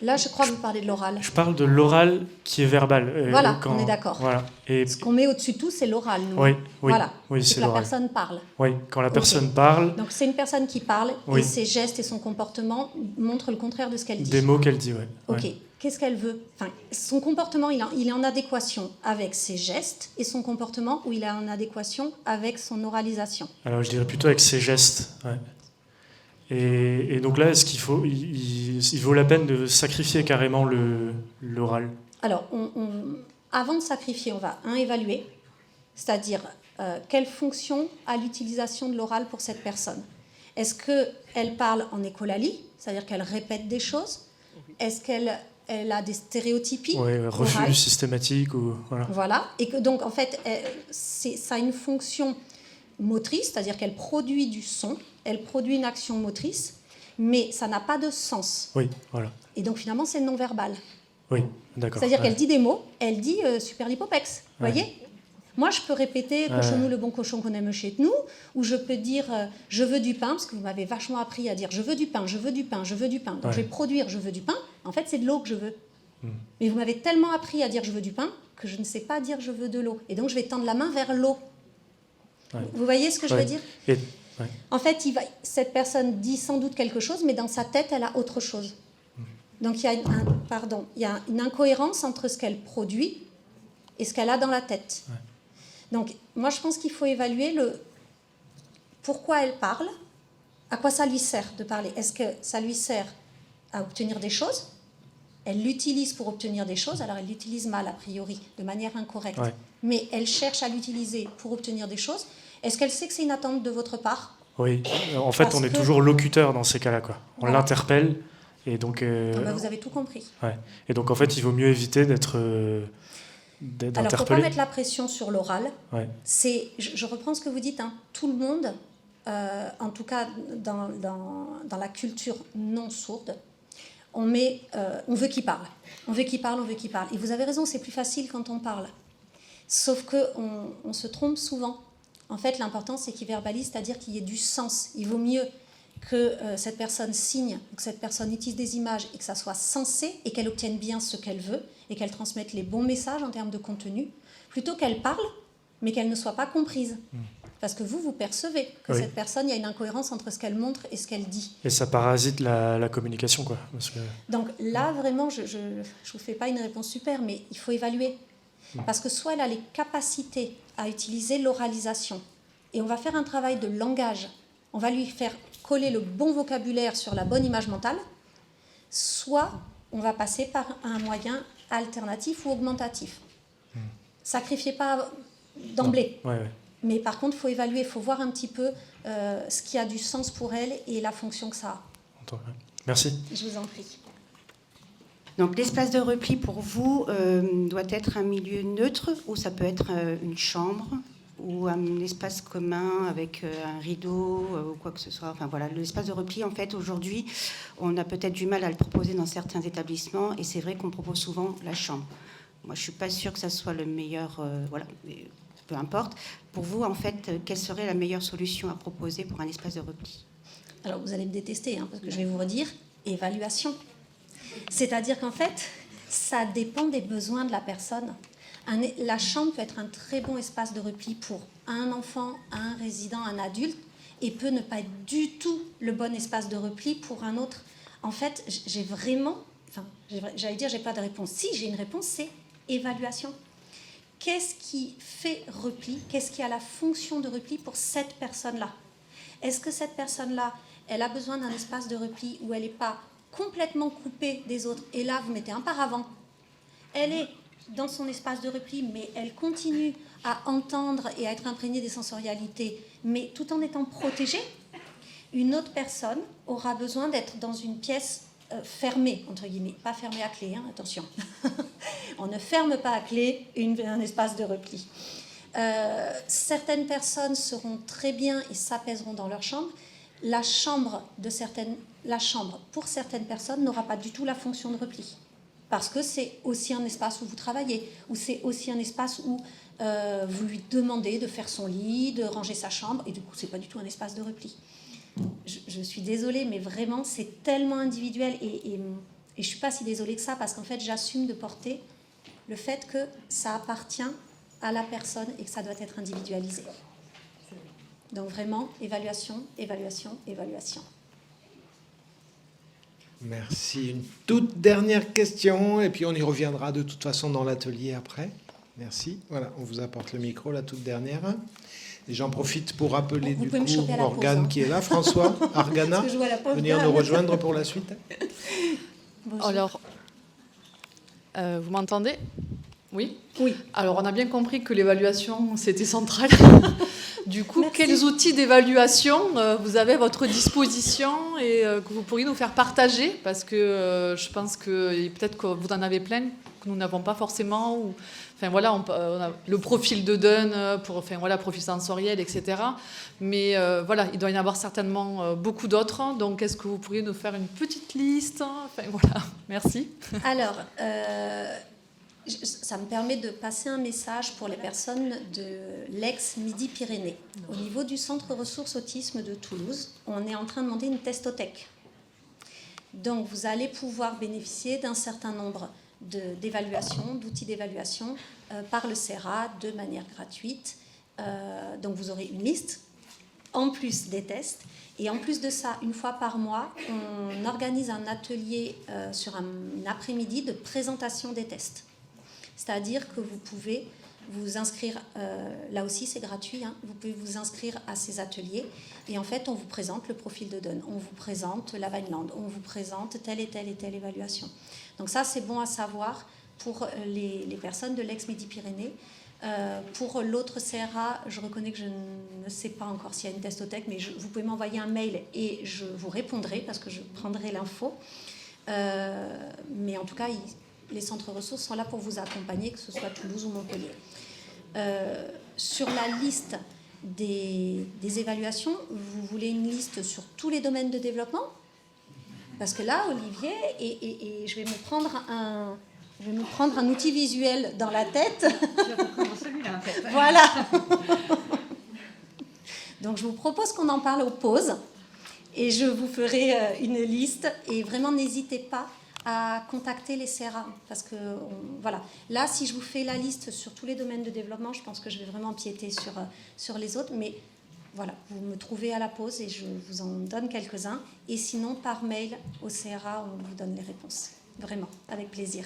Là, je crois que vous parlez de l'oral. Je parle de l'oral qui est verbal. Voilà, on est d'accord. Voilà. Et ce qu'on met au-dessus de tout, c'est l'oral. Nous. Oui, voilà. Oui, c'est l'oral. La personne parle. Oui, quand la personne parle. Donc c'est une personne qui parle, et ses gestes et son comportement montrent le contraire de ce qu'elle dit. Des mots qu'elle dit, oui. Ok. Ouais. Qu'est-ce qu'elle veut? Enfin, son comportement, il est en adéquation avec ses gestes, et son comportement, où il est en adéquation avec son oralisation. Alors je dirais plutôt avec ses gestes. Ouais. Et donc là, est-ce qu'il faut, il vaut la peine de sacrifier carrément l'oral? Alors, avant de sacrifier, on va évaluer, c'est-à-dire quelle fonction a l'utilisation de l'oral pour cette personne. Est-ce qu'elle parle en écholalie, c'est-à-dire qu'elle répète des choses? Est-ce qu'elle a des stéréotypies? Oui, refus orales systématique. Voilà, et que donc en fait, ça a une fonction motrice, c'est-à-dire qu'elle produit du son, elle produit une action motrice, mais ça n'a pas de sens. Oui, voilà. Et donc finalement, c'est le non-verbal. Oui, d'accord. C'est-à-dire Ouais. qu'elle dit des mots, elle dit superlipopex. Vous Ouais. voyez? Moi, je peux répéter cochon-nous, le bon cochon qu'on aime chez nous, ou je peux dire je veux du pain, parce que vous m'avez vachement appris à dire je veux du pain, je veux du pain, je veux du pain. Donc Ouais. je vais produire je veux du pain. En fait, c'est de l'eau que je veux. Mm. Mais vous m'avez tellement appris à dire je veux du pain que je ne sais pas dire je veux de l'eau. Et donc je vais tendre la main vers l'eau. Ouais. Vous voyez ce que je Ouais. veux dire? Et, ouais. En fait, cette personne dit sans doute quelque chose, mais dans sa tête, elle a autre chose. Donc il y a il y a une incohérence entre ce qu'elle produit et ce qu'elle a dans la tête. Ouais. Donc moi, je pense qu'il faut évaluer pourquoi elle parle, à quoi ça lui sert de parler. Est-ce que ça lui sert à obtenir des choses? Elle l'utilise pour obtenir des choses, alors elle l'utilise mal a priori, de manière incorrecte. Ouais. Mais elle cherche à l'utiliser pour obtenir des choses. Est-ce qu'elle sait que c'est une attente de votre part? Oui, en fait, Parce on est que- toujours locuteur dans ces cas-là, quoi. On Voilà. l'interpelle, et donc... Ah ben, vous avez tout compris. ouais. Et donc, en fait, il vaut mieux éviter d'être Alors, il ne faut pas interpellé. mettre la pression sur l'oral. Ouais. Je reprends ce que vous dites, hein. Tout le monde, en tout cas dans la culture non sourde, on veut qu'il parle. On veut qu'il parle, on veut qu'il parle. Et vous avez raison, c'est plus facile quand on parle. Sauf qu'on se trompe souvent. En fait, l'important, c'est qu'il verbalise, c'est-à-dire qu'il y ait du sens. Il vaut mieux que cette personne signe, que cette personne utilise des images et que ça soit sensé et qu'elle obtienne bien ce qu'elle veut et qu'elle transmette les bons messages en termes de contenu, plutôt qu'elle parle, mais qu'elle ne soit pas comprise. Parce que vous percevez que Oui. cette personne, il y a une incohérence entre ce qu'elle montre et ce qu'elle dit. Et ça parasite la communication, quoi. Parce que... Donc là, vraiment, je ne vous fais pas une réponse super, mais il faut évaluer. Parce que soit elle a les capacités à utiliser l'oralisation, et on va faire un travail de langage, on va lui faire coller le bon vocabulaire sur la bonne image mentale, soit on va passer par un moyen alternatif ou augmentatif. Sacrifiez pas d'emblée. Ouais, ouais. Mais par contre, il faut évaluer, il faut voir un petit peu ce qui a du sens pour elle et la fonction que ça a. Entends, ouais. Merci. Je vous en prie. Donc l'espace de repli pour vous doit être un milieu neutre ou ça peut être une chambre ou un espace commun avec un rideau ou quoi que ce soit. Enfin voilà, l'espace de repli en fait aujourd'hui on a peut-être du mal à le proposer dans certains établissements et c'est vrai qu'on propose souvent la chambre. Moi je suis pas sûre que ça soit le meilleur, voilà, mais peu importe. Pour vous en fait, quelle serait la meilleure solution à proposer pour un espace de repli? Alors vous allez me détester parce que je vais vous redire évaluation. C'est-à-dire qu'en fait, ça dépend des besoins de la personne. La chambre peut être un très bon espace de repli pour un enfant, un résident, un adulte, et peut ne pas être du tout le bon espace de repli pour un autre. En fait, j'allais dire, j'ai pas de réponse. Si, j'ai une réponse, c'est évaluation. Qu'est-ce qui fait repli? Qu'est-ce qui a la fonction de repli pour cette personne-là? Est-ce que cette personne-là, elle a besoin d'un espace de repli où elle n'est pas complètement coupée des autres, et là vous mettez un paravent, elle est dans son espace de repli, mais elle continue à entendre et à être imprégnée des sensorialités, mais tout en étant protégée. Une autre personne aura besoin d'être dans une pièce fermée, entre guillemets, pas fermée à clé, attention. On ne ferme pas à clé un espace de repli. Certaines personnes seront très bien et s'apaiseront dans leur chambre. La chambre pour certaines personnes n'aura pas du tout la fonction de repli. Parce que c'est aussi un espace où vous travaillez, ou c'est aussi un espace où vous lui demandez de faire son lit, de ranger sa chambre, et du coup, c'est pas du tout un espace de repli. Je suis désolée, mais vraiment, c'est tellement individuel, et je suis pas si désolée que ça, parce qu'en fait, j'assume de porter le fait que ça appartient à la personne et que ça doit être individualisé. Donc vraiment, évaluation, évaluation, évaluation. Merci. Une toute dernière question, et puis on y reviendra de toute façon dans l'atelier après. Merci. Voilà, on vous apporte le micro, la toute dernière. Et j'en profite pour appeler Vous du pouvez me coup choper à la pause, Morgane qui est là, François, Argana, Parce que je vois la pauvre venir dame. nous rejoindre pour la suite. Bonjour. Alors, vous m'entendez? Oui. Oui. Alors, on a bien compris que l'évaluation, c'était central. Du coup, Merci. quels outils d'évaluation vous avez à votre disposition et que vous pourriez nous faire partager? Parce que je pense que peut-être que vous en avez plein que nous n'avons pas forcément, ou Enfin voilà, on a le profil de Dunn pour, enfin voilà, profil sensoriel, etc. Mais voilà, il doit y en avoir certainement beaucoup d'autres. Donc, est-ce que vous pourriez nous faire une petite liste? Enfin voilà, merci. Alors, ça me permet de passer un message pour les personnes de l'ex-Midi-Pyrénées. Au niveau du Centre Ressources Autisme de Toulouse, on est en train de monter une testothèque. Donc, vous allez pouvoir bénéficier d'un certain nombre d'évaluations, d'outils d'évaluation par le CERA de manière gratuite. Donc, vous aurez une liste, en plus des tests. Et en plus de ça, une fois par mois, on organise un atelier sur un après-midi de présentation des tests. C'est-à-dire que vous pouvez vous inscrire, là aussi c'est gratuit, hein, vous pouvez vous inscrire à ces ateliers et en fait on vous présente le profil de Dunn, on vous présente la Vineland, on vous présente telle et telle et telle évaluation. Donc ça c'est bon à savoir pour les personnes de l'ex-Midi-Pyrénées. Pour l'autre CRA, je reconnais que je ne sais pas encore s'il y a une testothèque, mais vous pouvez m'envoyer un mail et je vous répondrai parce que je prendrai l'info. Mais en tout cas, les centres ressources sont là pour vous accompagner, que ce soit Toulouse ou Montpellier. Sur la liste des évaluations, vous voulez une liste sur tous les domaines de développement? Parce que là, Olivier, et je vais me prendre un outil visuel dans la tête. Je vais reprendre celui-là, en fait. Voilà. Donc, je vous propose qu'on en parle aux pauses et je vous ferai une liste. Et vraiment, n'hésitez pas à contacter les CERA parce que, voilà. Là, si je vous fais la liste sur tous les domaines de développement, je pense que je vais vraiment empiéter sur les autres. Mais voilà, vous me trouvez à la pause et je vous en donne quelques-uns. Et sinon, par mail au CERA, on vous donne les réponses. Vraiment, avec plaisir.